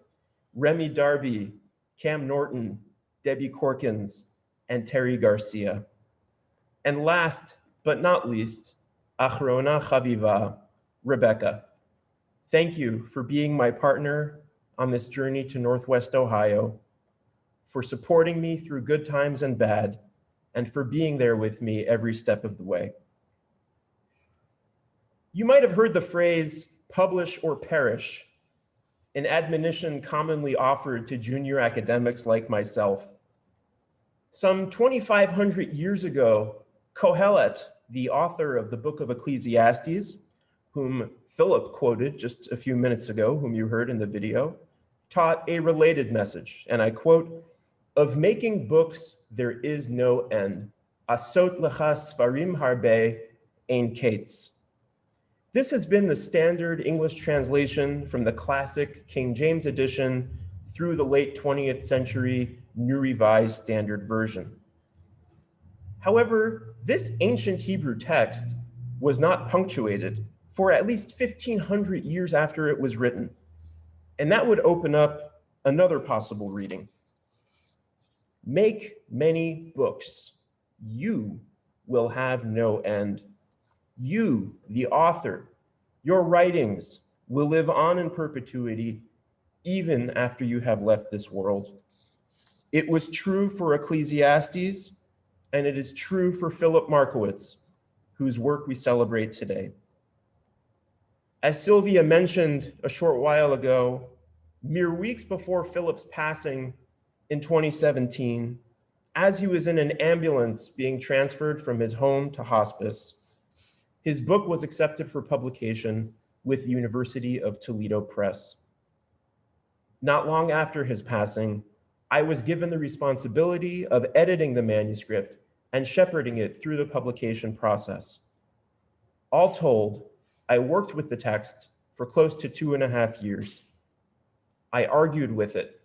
Remy Darby, Cam Norton, Debbie Corkins, and Terry Garcia. And last but not least, Achrona Chaviva, Rebecca. Thank you for being my partner on this journey to Northwest Ohio, for supporting me through good times and bad, and for being there with me every step of the way. You might have heard the phrase, publish or perish, an admonition commonly offered to junior academics like myself. Some 2,500 years ago, Kohelet, the author of the book of Ecclesiastes, whom Philip quoted just a few minutes ago, whom you heard in the video, taught a related message, and I quote, "Of making books there is no end. Asot lecha sfarim harbe ein kates." This has been the standard English translation from the classic King James edition through the late 20th century New Revised Standard Version. However, this ancient Hebrew text was not punctuated for at least 1,500 years after it was written, and that would open up another possible reading. Make many books, you will have no end. You, the author, your writings will live on in perpetuity even after you have left this world. It was true for Ecclesiastes, and it is true for Philip Markowicz, whose work we celebrate today. As Sylvia mentioned a short while ago, mere weeks before Philip's passing in 2017, as he was in an ambulance being transferred from his home to hospice, his book was accepted for publication with the University of Toledo Press. Not long after his passing, I was given the responsibility of editing the manuscript and shepherding it through the publication process. All told, I worked with the text for close to 2.5 years. I argued with it.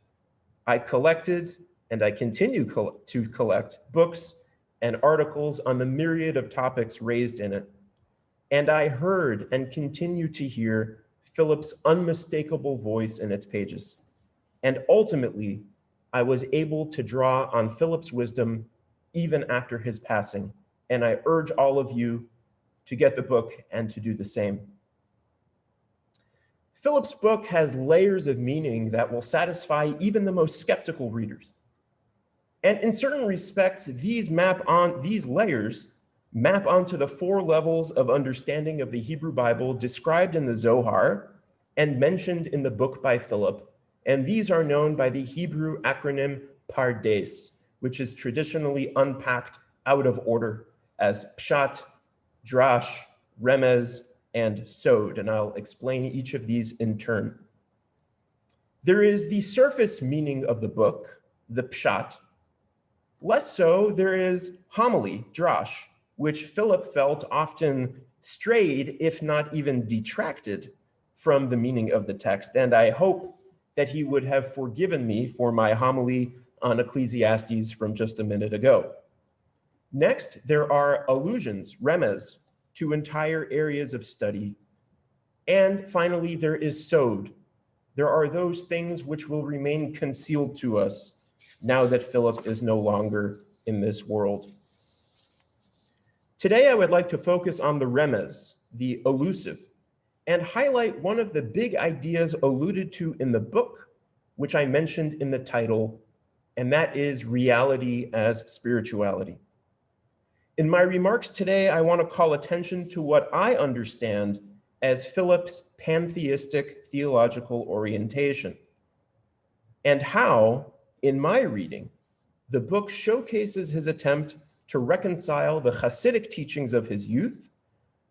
I collected, and I continue to collect, books and articles on the myriad of topics raised in it. And I heard and continue to hear Philip's unmistakable voice in its pages. And ultimately, I was able to draw on Philip's wisdom even after his passing. And I urge all of you to get the book and to do the same. Philip's book has layers of meaning that will satisfy even the most skeptical readers. And in certain respects, these layers map onto the 4 levels of understanding of the Hebrew Bible described in the Zohar and mentioned in the book by Philip. And these are known by the Hebrew acronym Pardes, which is traditionally unpacked out of order as Pshat, Drash, Remez, and Sod. And I'll explain each of these in turn. There is the surface meaning of the book, the Pshat. Less so, there is homily, Drash, which Philip felt often strayed, if not even detracted, from the meaning of the text. And I hope that he would have forgiven me for my homily on Ecclesiastes from just a minute ago. Next, there are allusions, remez, to entire areas of study. And finally, there is sod. There are those things which will remain concealed to us now that Philip is no longer in this world. Today, I would like to focus on the remez, the elusive, and highlight one of the big ideas alluded to in the book, which I mentioned in the title, and that is reality as spirituality. In my remarks today, I want to call attention to what I understand as Philip's pantheistic theological orientation, and how, in my reading, the book showcases his attempt to reconcile the Hasidic teachings of his youth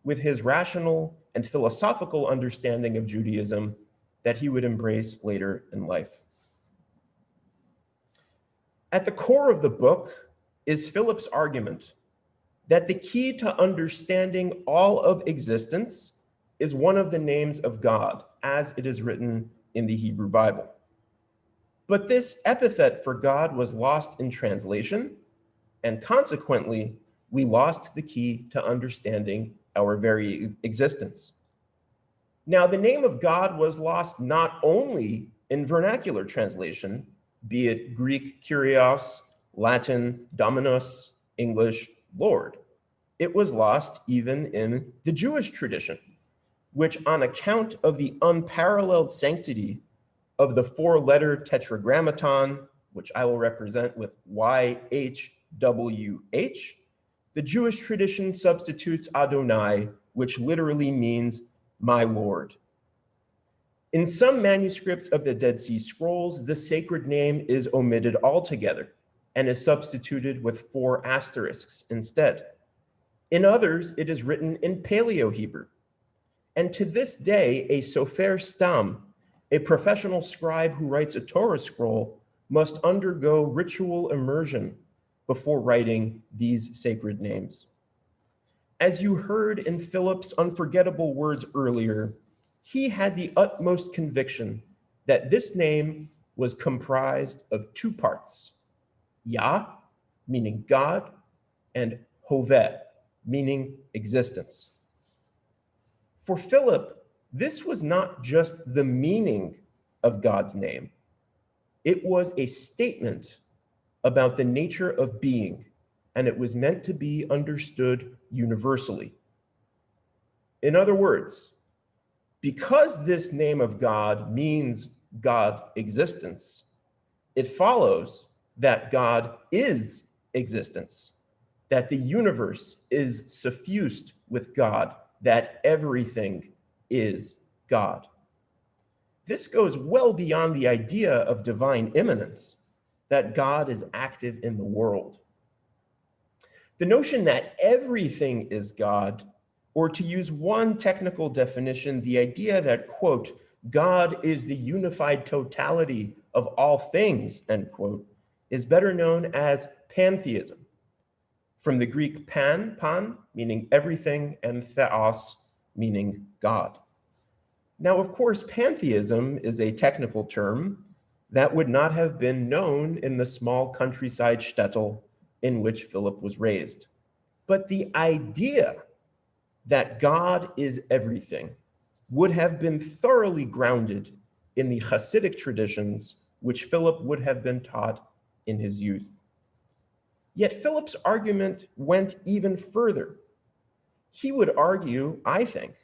with his rational and philosophical understanding of Judaism that he would embrace later in life. At the core of the book is Philip's argument that the key to understanding all of existence is one of the names of God, as it is written in the Hebrew Bible. But this epithet for God was lost in translation, and consequently, we lost the key to understanding our very existence. Now, the name of God was lost not only in vernacular translation, be it Greek Kyrios, Latin Dominus, English Lord. It was lost even in the Jewish tradition, which, on account of the unparalleled sanctity of the 4-letter tetragrammaton, which I will represent with YHWH, the Jewish tradition substitutes Adonai, which literally means my Lord. In some manuscripts of the Dead Sea Scrolls, the sacred name is omitted altogether and is substituted with 4 asterisks instead. In others, it is written in Paleo-Hebrew. And to this day, a sofer stam, a professional scribe who writes a Torah scroll, must undergo ritual immersion before writing these sacred names. As you heard in Philip's unforgettable words earlier, he had the utmost conviction that this name was comprised of two parts, Yah, meaning God, and Hoveh, meaning existence. For Philip, this was not just the meaning of God's name. It was a statement about the nature of being, and it was meant to be understood universally. In other words, because this name of God means God existence, it follows that God is existence, that the universe is suffused with God, that everything is God. This goes well beyond the idea of divine immanence, that God is active in the world. The notion that everything is God, or to use one technical definition, the idea that, quote, God is the unified totality of all things, end quote, is better known as pantheism, from the Greek pan, meaning everything, and theos, meaning God. Now, of course, pantheism is a technical term that would not have been known in the small countryside shtetl in which Philip was raised. But the idea that God is everything would have been thoroughly grounded in the Hasidic traditions which Philip would have been taught in his youth. Yet Philip's argument went even further. He would argue, I think,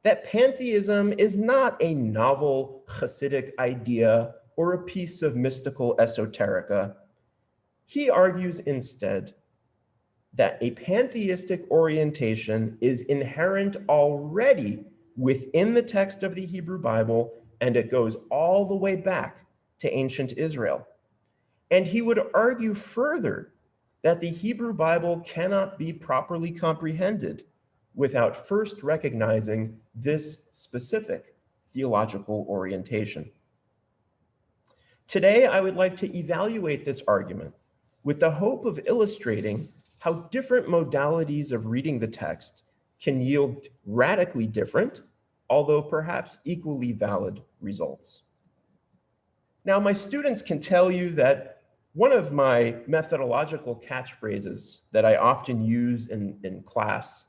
that pantheism is not a novel Hasidic idea or a piece of mystical esoterica. He argues instead that a pantheistic orientation is inherent already within the text of the Hebrew Bible, and it goes all the way back to ancient Israel. And he would argue further that the Hebrew Bible cannot be properly comprehended without first recognizing this specific theological orientation. Today, I would like to evaluate this argument with the hope of illustrating how different modalities of reading the text can yield radically different, although perhaps equally valid results. Now, my students can tell you that one of my methodological catchphrases that I often use in class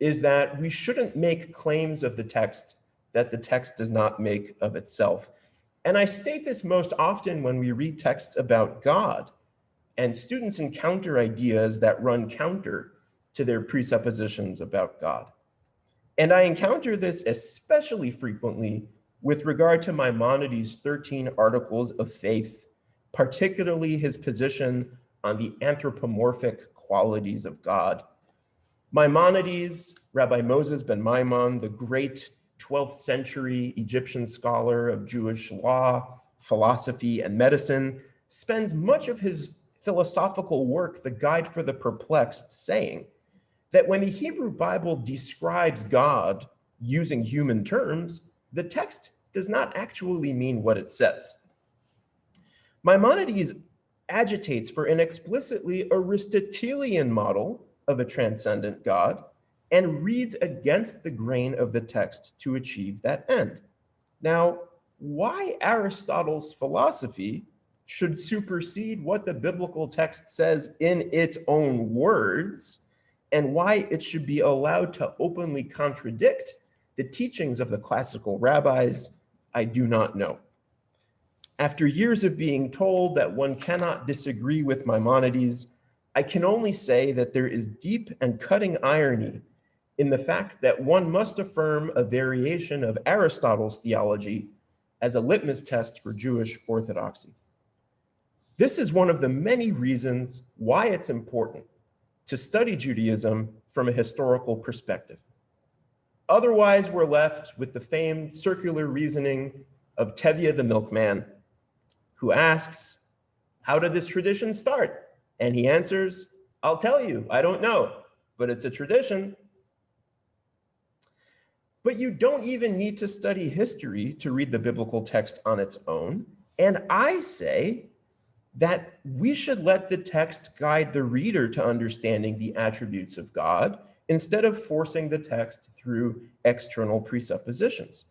is that we shouldn't make claims of the text that the text does not make of itself. And I state this most often when we read texts about God, and students encounter ideas that run counter to their presuppositions about God. And I encounter this especially frequently with regard to Maimonides' 13 articles of faith, particularly his position on the anthropomorphic qualities of God. Maimonides, Rabbi Moses ben Maimon, the great 12th century Egyptian scholar of Jewish law, philosophy, and medicine, spends much of his philosophical work, The Guide for the Perplexed, saying that when the Hebrew Bible describes God using human terms, the text does not actually mean what it says. Maimonides agitates for an explicitly Aristotelian model of a transcendent God and reads against the grain of the text to achieve that end. Now, why Aristotle's philosophy should supersede what the biblical text says in its own words, and why it should be allowed to openly contradict the teachings of the classical rabbis, I do not know. After years of being told that one cannot disagree with Maimonides, I can only say that there is deep and cutting irony in the fact that one must affirm a variation of Aristotle's theology as a litmus test for Jewish orthodoxy. This is one of the many reasons why it's important to study Judaism from a historical perspective. Otherwise, we're left with the famed circular reasoning of Tevye the milkman, who asks, how did this tradition start? And he answers, I'll tell you, I don't know, but it's a tradition. But you don't even need to study history to read the biblical text on its own. And I say that we should let the text guide the reader to understanding the attributes of God instead of forcing the text through external presuppositions.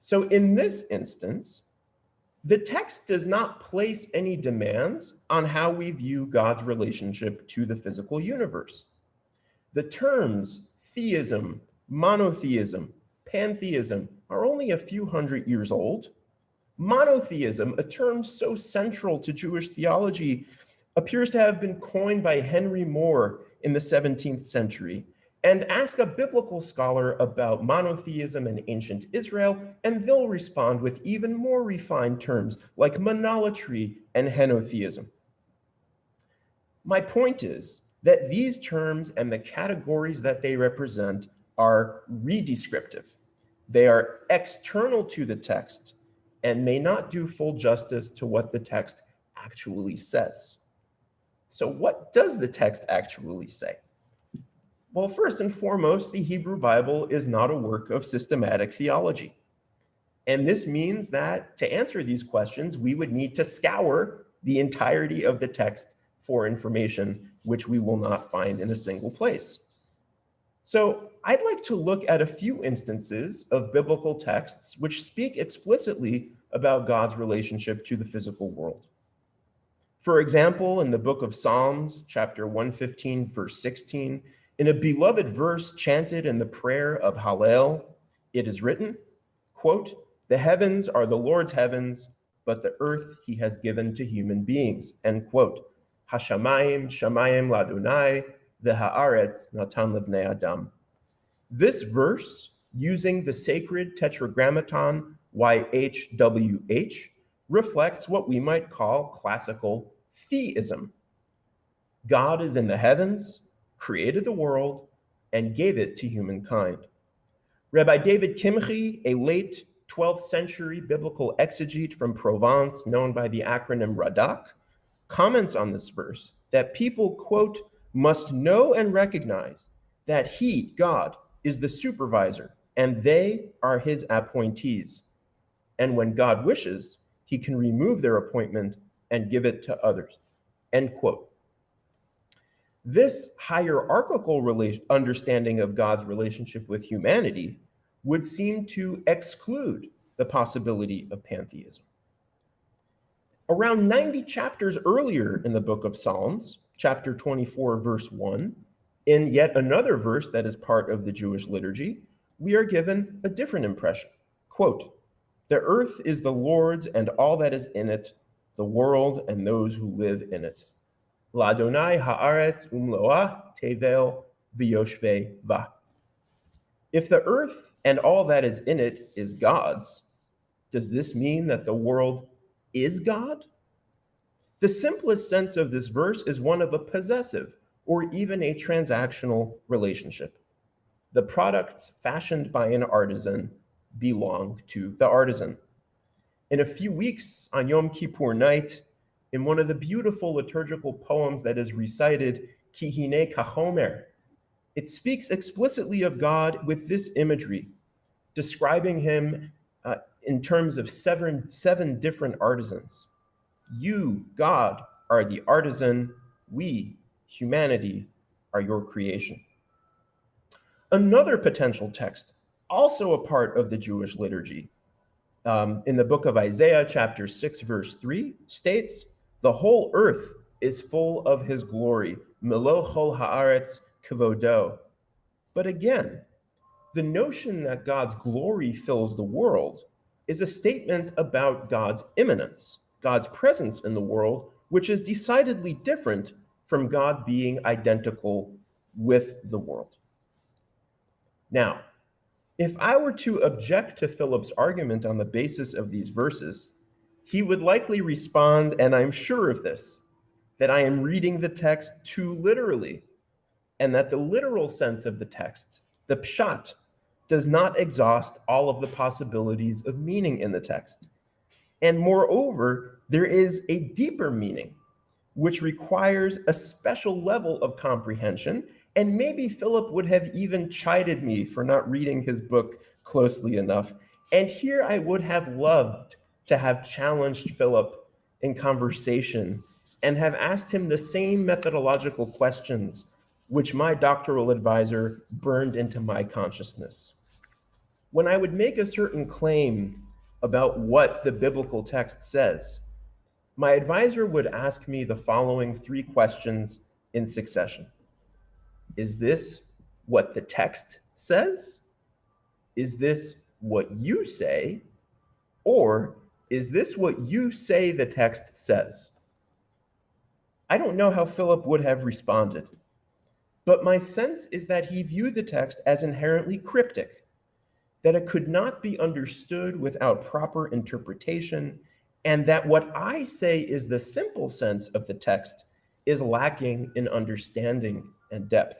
So in this instance, the text does not place any demands on how we view God's relationship to the physical universe. The terms theism, monotheism, pantheism are only a few hundred years old. Monotheism, a term so central to Jewish theology, appears to have been coined by Henry Moore in the 17th century. And ask a biblical scholar about monotheism in ancient Israel, and they'll respond with even more refined terms like monolatry and henotheism. My point is that these terms and the categories that they represent are redescriptive. They are external to the text and may not do full justice to what the text actually says. So what does the text actually say? Well, first and foremost, the Hebrew Bible is not a work of systematic theology. And this means that to answer these questions, we would need to scour the entirety of the text for information, which we will not find in a single place. So I'd like to look at a few instances of biblical texts which speak explicitly about God's relationship to the physical world. For example, in the book of Psalms, chapter 115, verse 16, in a beloved verse chanted in the prayer of Hallel, it is written, quote, "The heavens are the Lord's heavens, but the earth he has given to human beings," end quote. Hashamayim, shamayim ladonai, v'haaretz natan levnei adam. This verse, using the sacred tetragrammaton YHWH, reflects what we might call classical theism. God is in the heavens, created the world, and gave it to humankind. Rabbi David Kimchi, a late 12th century biblical exegete from Provence known by the acronym Radak, comments on this verse that people, quote, "must know and recognize that he, God, is the supervisor and they are his appointees. And when God wishes, he can remove their appointment and give it to others," end quote. This hierarchical understanding of God's relationship with humanity would seem to exclude the possibility of pantheism. Around 90 chapters earlier in the book of Psalms, chapter 24, verse 1, in yet another verse that is part of the Jewish liturgy, we are given a different impression. Quote, "The earth is the Lord's and all that is in it, the world and those who live in it. L'Adonai haaretz umloah tevel v'yoshvei va." If the earth and all that is in it is God's, does this mean that the world is God? The simplest sense of this verse is one of a possessive or even a transactional relationship. The products fashioned by an artisan belong to the artisan. In a few weeks on Yom Kippur night, in one of the beautiful liturgical poems that is recited, Ki hine kachomer, it speaks explicitly of God with this imagery, describing him in terms of seven different artisans. You, God, are the artisan. We, humanity, are your creation. Another potential text, also a part of the Jewish liturgy, in the book of Isaiah, chapter 6, verse 3, states, "The whole earth is full of his glory, melo chol haaretz kavodo." But again, the notion that God's glory fills the world is a statement about God's immanence, God's presence in the world, which is decidedly different from God being identical with the world. Now, if I were to object to Philip's argument on the basis of these verses, he would likely respond, and I'm sure of this, that I am reading the text too literally, and that the literal sense of the text, the pshat, does not exhaust all of the possibilities of meaning in the text. And moreover, there is a deeper meaning, which requires a special level of comprehension, and maybe Philip would have even chided me for not reading his book closely enough. And here I would have loved to have challenged Philip in conversation and have asked him the same methodological questions which my doctoral advisor burned into my consciousness. When I would make a certain claim about what the biblical text says, my advisor would ask me the following three questions in succession. Is this what the text says? Is this what you say? Or is this what you say the text says? I don't know how Philip would have responded, but my sense is that he viewed the text as inherently cryptic, that it could not be understood without proper interpretation, and that what I say is the simple sense of the text is lacking in understanding and depth.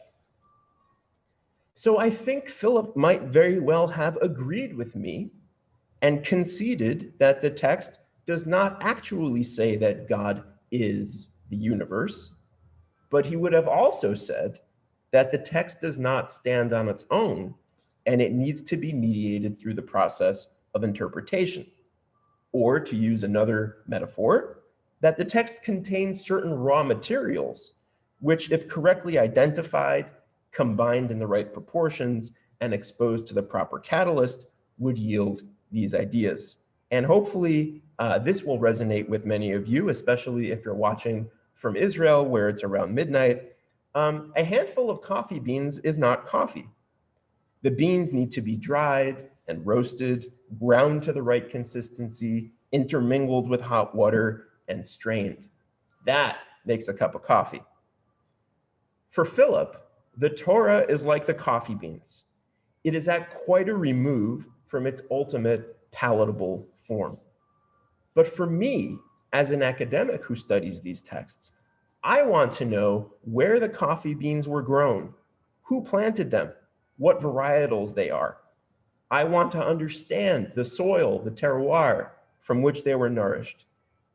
So I think Philip might very well have agreed with me and conceded that the text does not actually say that God is the universe, but he would have also said that the text does not stand on its own and it needs to be mediated through the process of interpretation. Or to use another metaphor, that the text contains certain raw materials, which if correctly identified, combined in the right proportions, and exposed to the proper catalyst, would yield these ideas. And hopefully this will resonate with many of you, especially if you're watching from Israel, where it's around midnight. A handful of coffee beans is not coffee. The beans need to be dried and roasted, ground to the right consistency, intermingled with hot water, and strained. That makes a cup of coffee. For Philip, the Torah is like the coffee beans. It is at quite a remove from its ultimate palatable form. But for me, as an academic who studies these texts, I want to know where the coffee beans were grown, who planted them, what varietals they are. I want to understand the soil, the terroir from which they were nourished.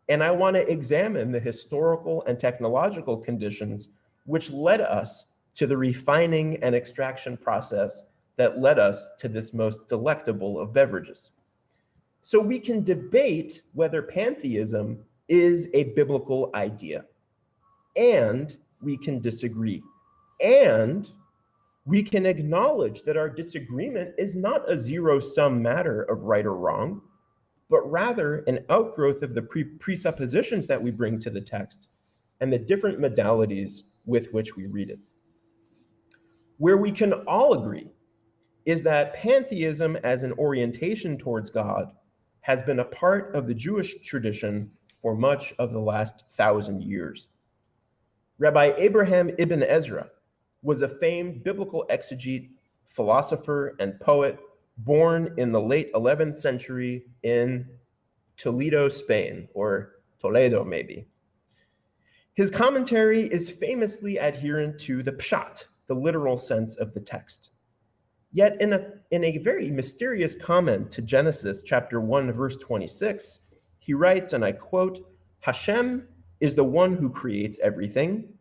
And I want to examine the historical and technological conditions which led us to the refining and extraction process that led us to this most delectable of beverages. So we can debate whether pantheism is a biblical idea, and we can disagree, and we can acknowledge that our disagreement is not a zero-sum matter of right or wrong, but rather an outgrowth of the presuppositions that we bring to the text and the different modalities with which we read it. Where we can all agree is that pantheism as an orientation towards God has been a part of the Jewish tradition for much of the last 1,000 years. Rabbi Abraham ibn Ezra was a famed biblical exegete, philosopher, and poet born in the late 11th century in Toledo, Spain, or Toledo maybe. His commentary is famously adherent to the pshat, the literal sense of the text. Yet in a very mysterious comment to Genesis chapter 1, verse 26, he writes, and I quote, "Hashem is the one who creates everything,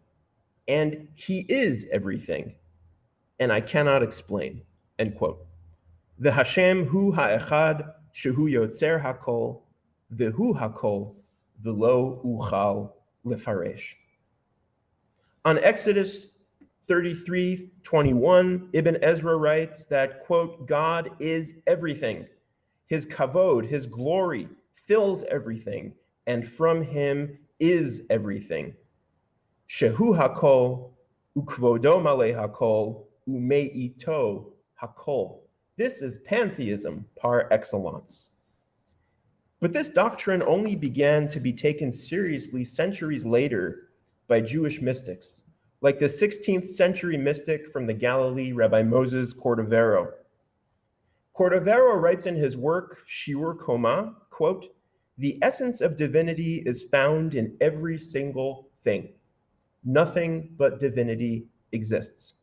and he is everything, and I cannot explain," end quote. The Hashem hu ha'echad shehu yotzer hakol, v'hu hakol, v'lo uchal lefaresh. On Exodus 33:21, Ibn Ezra writes that, quote, "God is everything. His kavod, his glory, fills everything, and from him is everything. Shehu hakol, ukvodo male hakol, umeito hakol." This is pantheism par excellence. But this doctrine only began to be taken seriously centuries later by Jewish mystics, like the 16th century mystic from the Galilee, Rabbi Moses Cordovero. Cordovero writes in his work, Shiur Koma, quote, "The essence of divinity is found in every single thing. Nothing but divinity exists."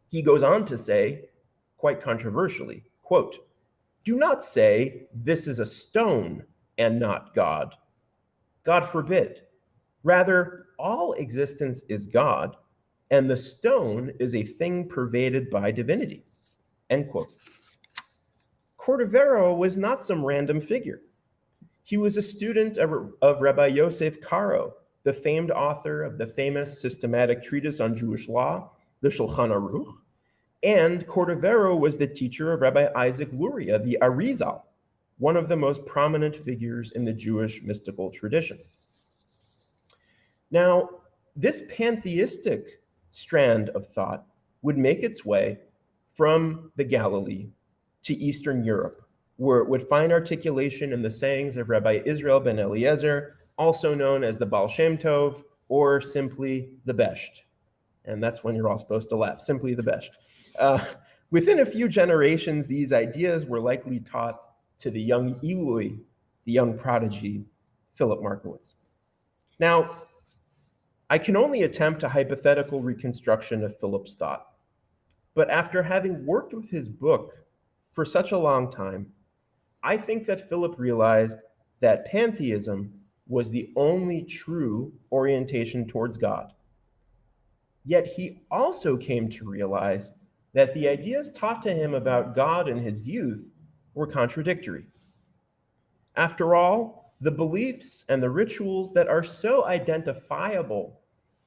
He goes on to say, quite controversially, quote, "Do not say this is a stone and not God. God forbid. Rather, all existence is God, and the stone is a thing pervaded by divinity," end quote. Cordovero was not some random figure. He was a student of Rabbi Yosef Karo, the famed author of the famous systematic treatise on Jewish law, the Shulchan Aruch, and Cordovero was the teacher of Rabbi Isaac Luria, the Arizal, one of the most prominent figures in the Jewish mystical tradition. Now, this pantheistic strand of thought would make its way from the Galilee to Eastern Europe, where it would find articulation in the sayings of Rabbi Israel ben Eliezer, also known as the Baal Shem Tov, or simply the Besht. And that's when you're all supposed to laugh, simply the Besht. Within a few generations, these ideas were likely taught to the young Eloi, the young prodigy, Philip Markowicz. Now, I can only attempt a hypothetical reconstruction of Philip's thought, but after having worked with his book for such a long time, I think that Philip realized that pantheism was the only true orientation towards God. Yet he also came to realize that the ideas taught to him about God in his youth were contradictory. After all, the beliefs and the rituals that are so identifiable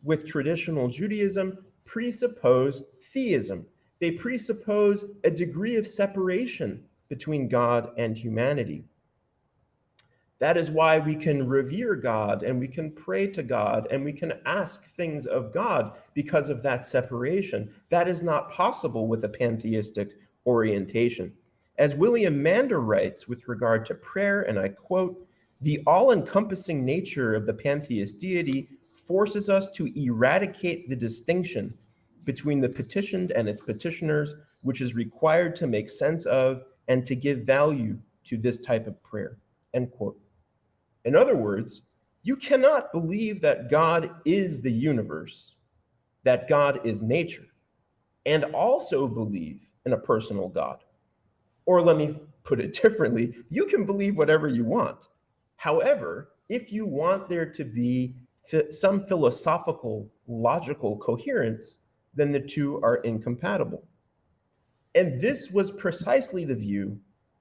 with traditional Judaism presuppose theism. They presuppose a degree of separation between God and humanity. That is why we can revere God and we can pray to God and we can ask things of God because of that separation. That is not possible with a pantheistic orientation. As William Mander writes with regard to prayer, and I quote, "The all-encompassing nature of the pantheist deity forces us to eradicate the distinction between the petitioned and its petitioners, which is required to make sense of and to give value to this type of prayer," end quote. In other words, you cannot believe that God is the universe, that God is nature, and also believe in a personal God. Or let me put it differently, you can believe whatever you want. However, if you want there to be some philosophical, logical coherence, then the two are incompatible. And this was precisely the view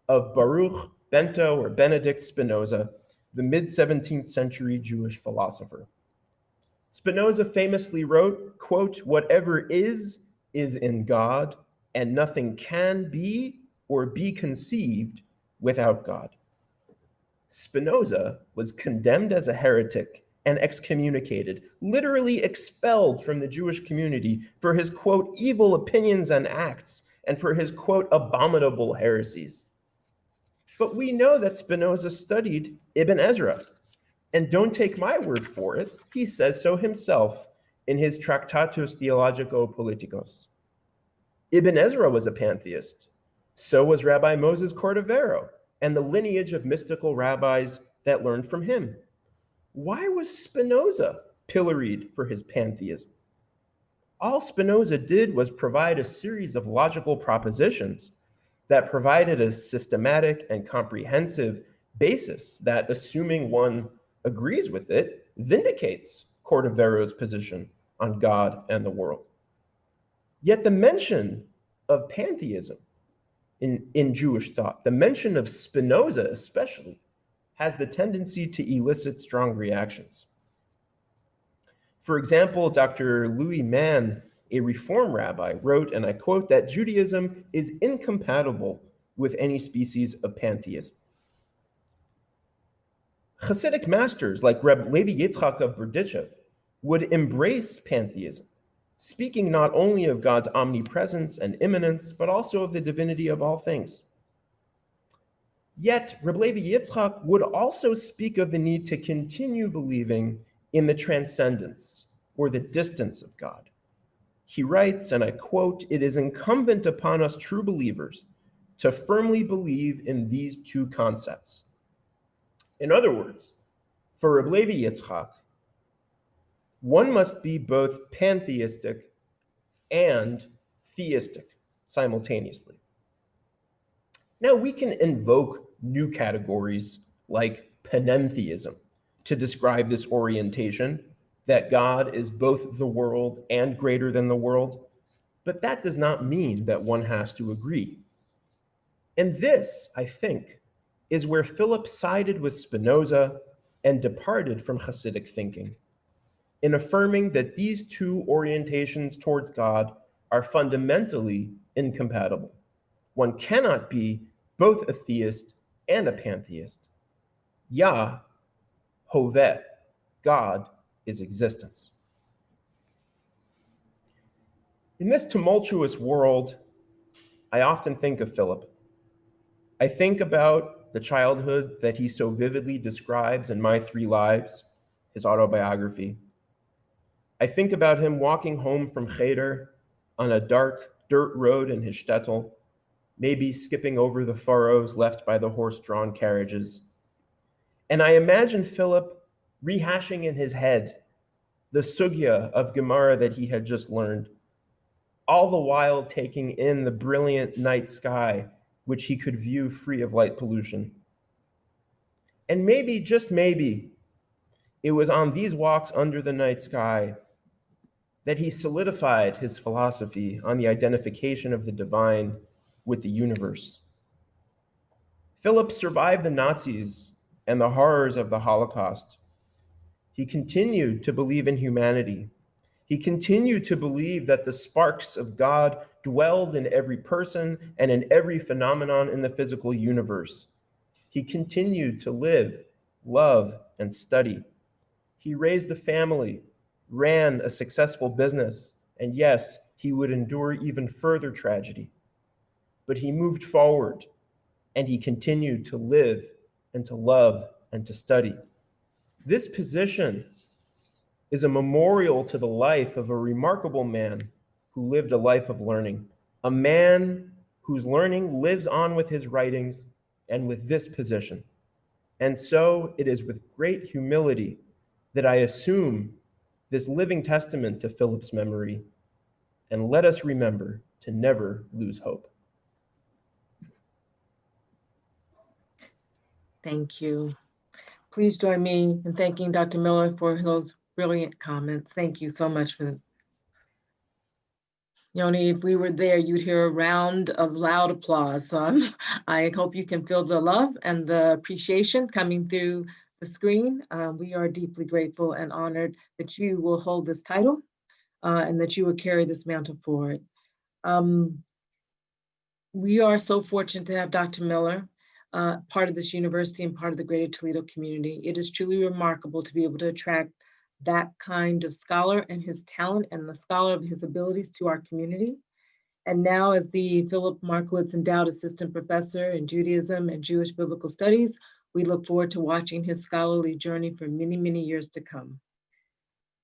of Baruch Bento or Benedict Spinoza, the mid-17th century Jewish philosopher. Spinoza famously wrote, quote, "Whatever is in God, and nothing can be or be conceived without God." Spinoza was condemned as a heretic and excommunicated, literally expelled from the Jewish community for his, quote, "evil opinions and acts," and for his, quote, "abominable heresies." But we know that Spinoza studied Ibn Ezra. And don't take my word for it, he says so himself in his Tractatus Theologico-Politicos. Ibn Ezra was a pantheist. So was Rabbi Moses Cordovero and the lineage of mystical rabbis that learned from him. Why was Spinoza pilloried for his pantheism? All Spinoza did was provide a series of logical propositions that provided a systematic and comprehensive basis that, assuming one agrees with it, vindicates Cordovero's position on God and the world. Yet the mention of pantheism in Jewish thought, the mention of Spinoza especially, has the tendency to elicit strong reactions. For example, Dr. Louis Mann, a Reform rabbi, wrote, and I quote, that Judaism is incompatible with any species of pantheism. Hasidic masters like Reb Levi Yitzchak of Berdichev would embrace pantheism, speaking not only of God's omnipresence and immanence, but also of the divinity of all things. Yet, Reb Levi Yitzchak would also speak of the need to continue believing in the transcendence or the distance of God. He writes, and I quote, "It is incumbent upon us true believers to firmly believe in these two concepts." In other words, for Reb Levi Yitzchak, one must be both pantheistic and theistic simultaneously. Now, we can invoke new categories like panentheism to describe this orientation, that God is both the world and greater than the world, but that does not mean that one has to agree. And this, I think, is where Philip sided with Spinoza and departed from Hasidic thinking, in affirming that these two orientations towards God are fundamentally incompatible. One cannot be both a theist and a pantheist. Yah, Hoveh, God is existence. In this tumultuous world, I often think of Philip. I think about the childhood that he so vividly describes in My Three Lives, his autobiography. I think about him walking home from Cheder on a dark dirt road in his shtetl, maybe skipping over the furrows left by the horse-drawn carriages. And I imagine Philip rehashing in his head the sugya of Gemara that he had just learned, all the while taking in the brilliant night sky, which he could view free of light pollution. And maybe, just maybe, it was on these walks under the night sky that he solidified his philosophy on the identification of the divine with the universe. Philip survived the Nazis and the horrors of the Holocaust. He continued to believe in humanity. He continued to believe that the sparks of God dwelled in every person and in every phenomenon in the physical universe. He continued to live, love, and study. He raised a family, ran a successful business, and yes, he would endure even further tragedy. But he moved forward, and he continued to live and to love and to study. This position is a memorial to the life of a remarkable man who lived a life of learning, a man whose learning lives on with his writings and with this position. And so it is with great humility that I assume this living testament to Philip's memory, and let us remember to never lose hope. Thank you. Please join me in thanking Dr. Miller for those brilliant comments. Thank you so much for Yoni, if we were there, you'd hear a round of loud applause. So I hope you can feel the love and the appreciation coming through the screen. We are deeply grateful and honored that you will hold this title and that you will carry this mantle forward. We are so fortunate to have Dr. Miller, part of this university and part of the Greater Toledo community. It is truly remarkable to be able to attract that kind of scholar and his talent and the scholar of his abilities to our community. And now as the Philip Markowicz Endowed Assistant Professor in Judaism and Jewish Biblical Studies, we look forward to watching his scholarly journey for many, many years to come.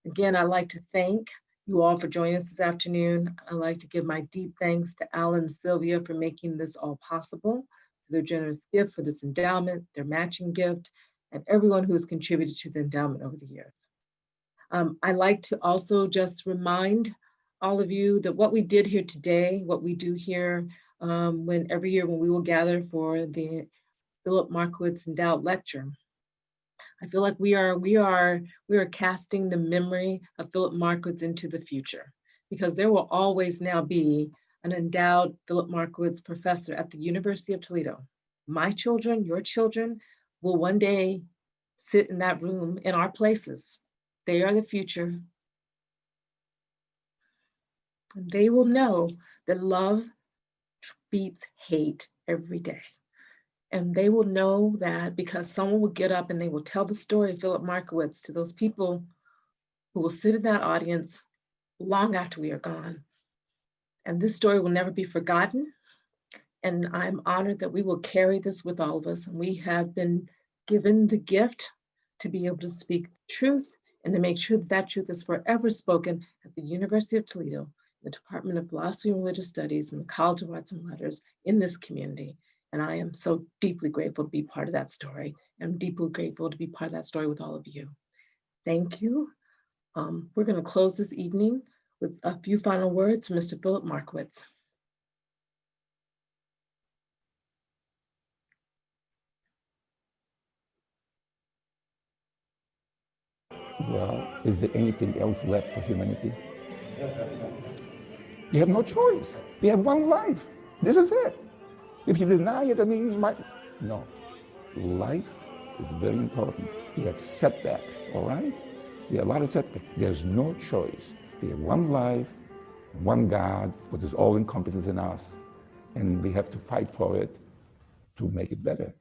Again, I'd like to thank you all for joining us this afternoon. I'd like to give my deep thanks to Alan and Sylvia for making this all possible, for their generous gift for this endowment, their matching gift, and everyone who has contributed to the endowment over the years. I'd like to also just remind all of you that what we did here today, what we do here every year when we will gather for the Philip Markowicz Endowed Lecture, I feel like we are casting the memory of Philip Markowicz into the future, because there will always now be an endowed Philip Markowicz professor at the University of Toledo. My children, your children, will one day sit in that room in our places. They are the future. And they will know that love beats hate every day. And they will know that because someone will get up and they will tell the story of Philip Markowicz to those people who will sit in that audience long after we are gone. And this story will never be forgotten. And I'm honored that we will carry this with all of us. And we have been given the gift to be able to speak the truth and to make sure that that truth is forever spoken at the University of Toledo, the Department of Philosophy and Religious Studies, and the College of Arts and Letters in this community. And I am so deeply grateful to be part of that story. I'm deeply grateful to be part of that story with all of you. Thank you. We're going to close this evening with a few final words from Mr. Philip Markowicz. Well, is there anything else left for humanity? You have no choice. We have one life. This is it. If you deny it, I mean, you might, no. Life is very important. We have setbacks, all right? We have a lot of setbacks. There's no choice. We have one life, one God, what is all encompasses in us, and we have to fight for it to make it better.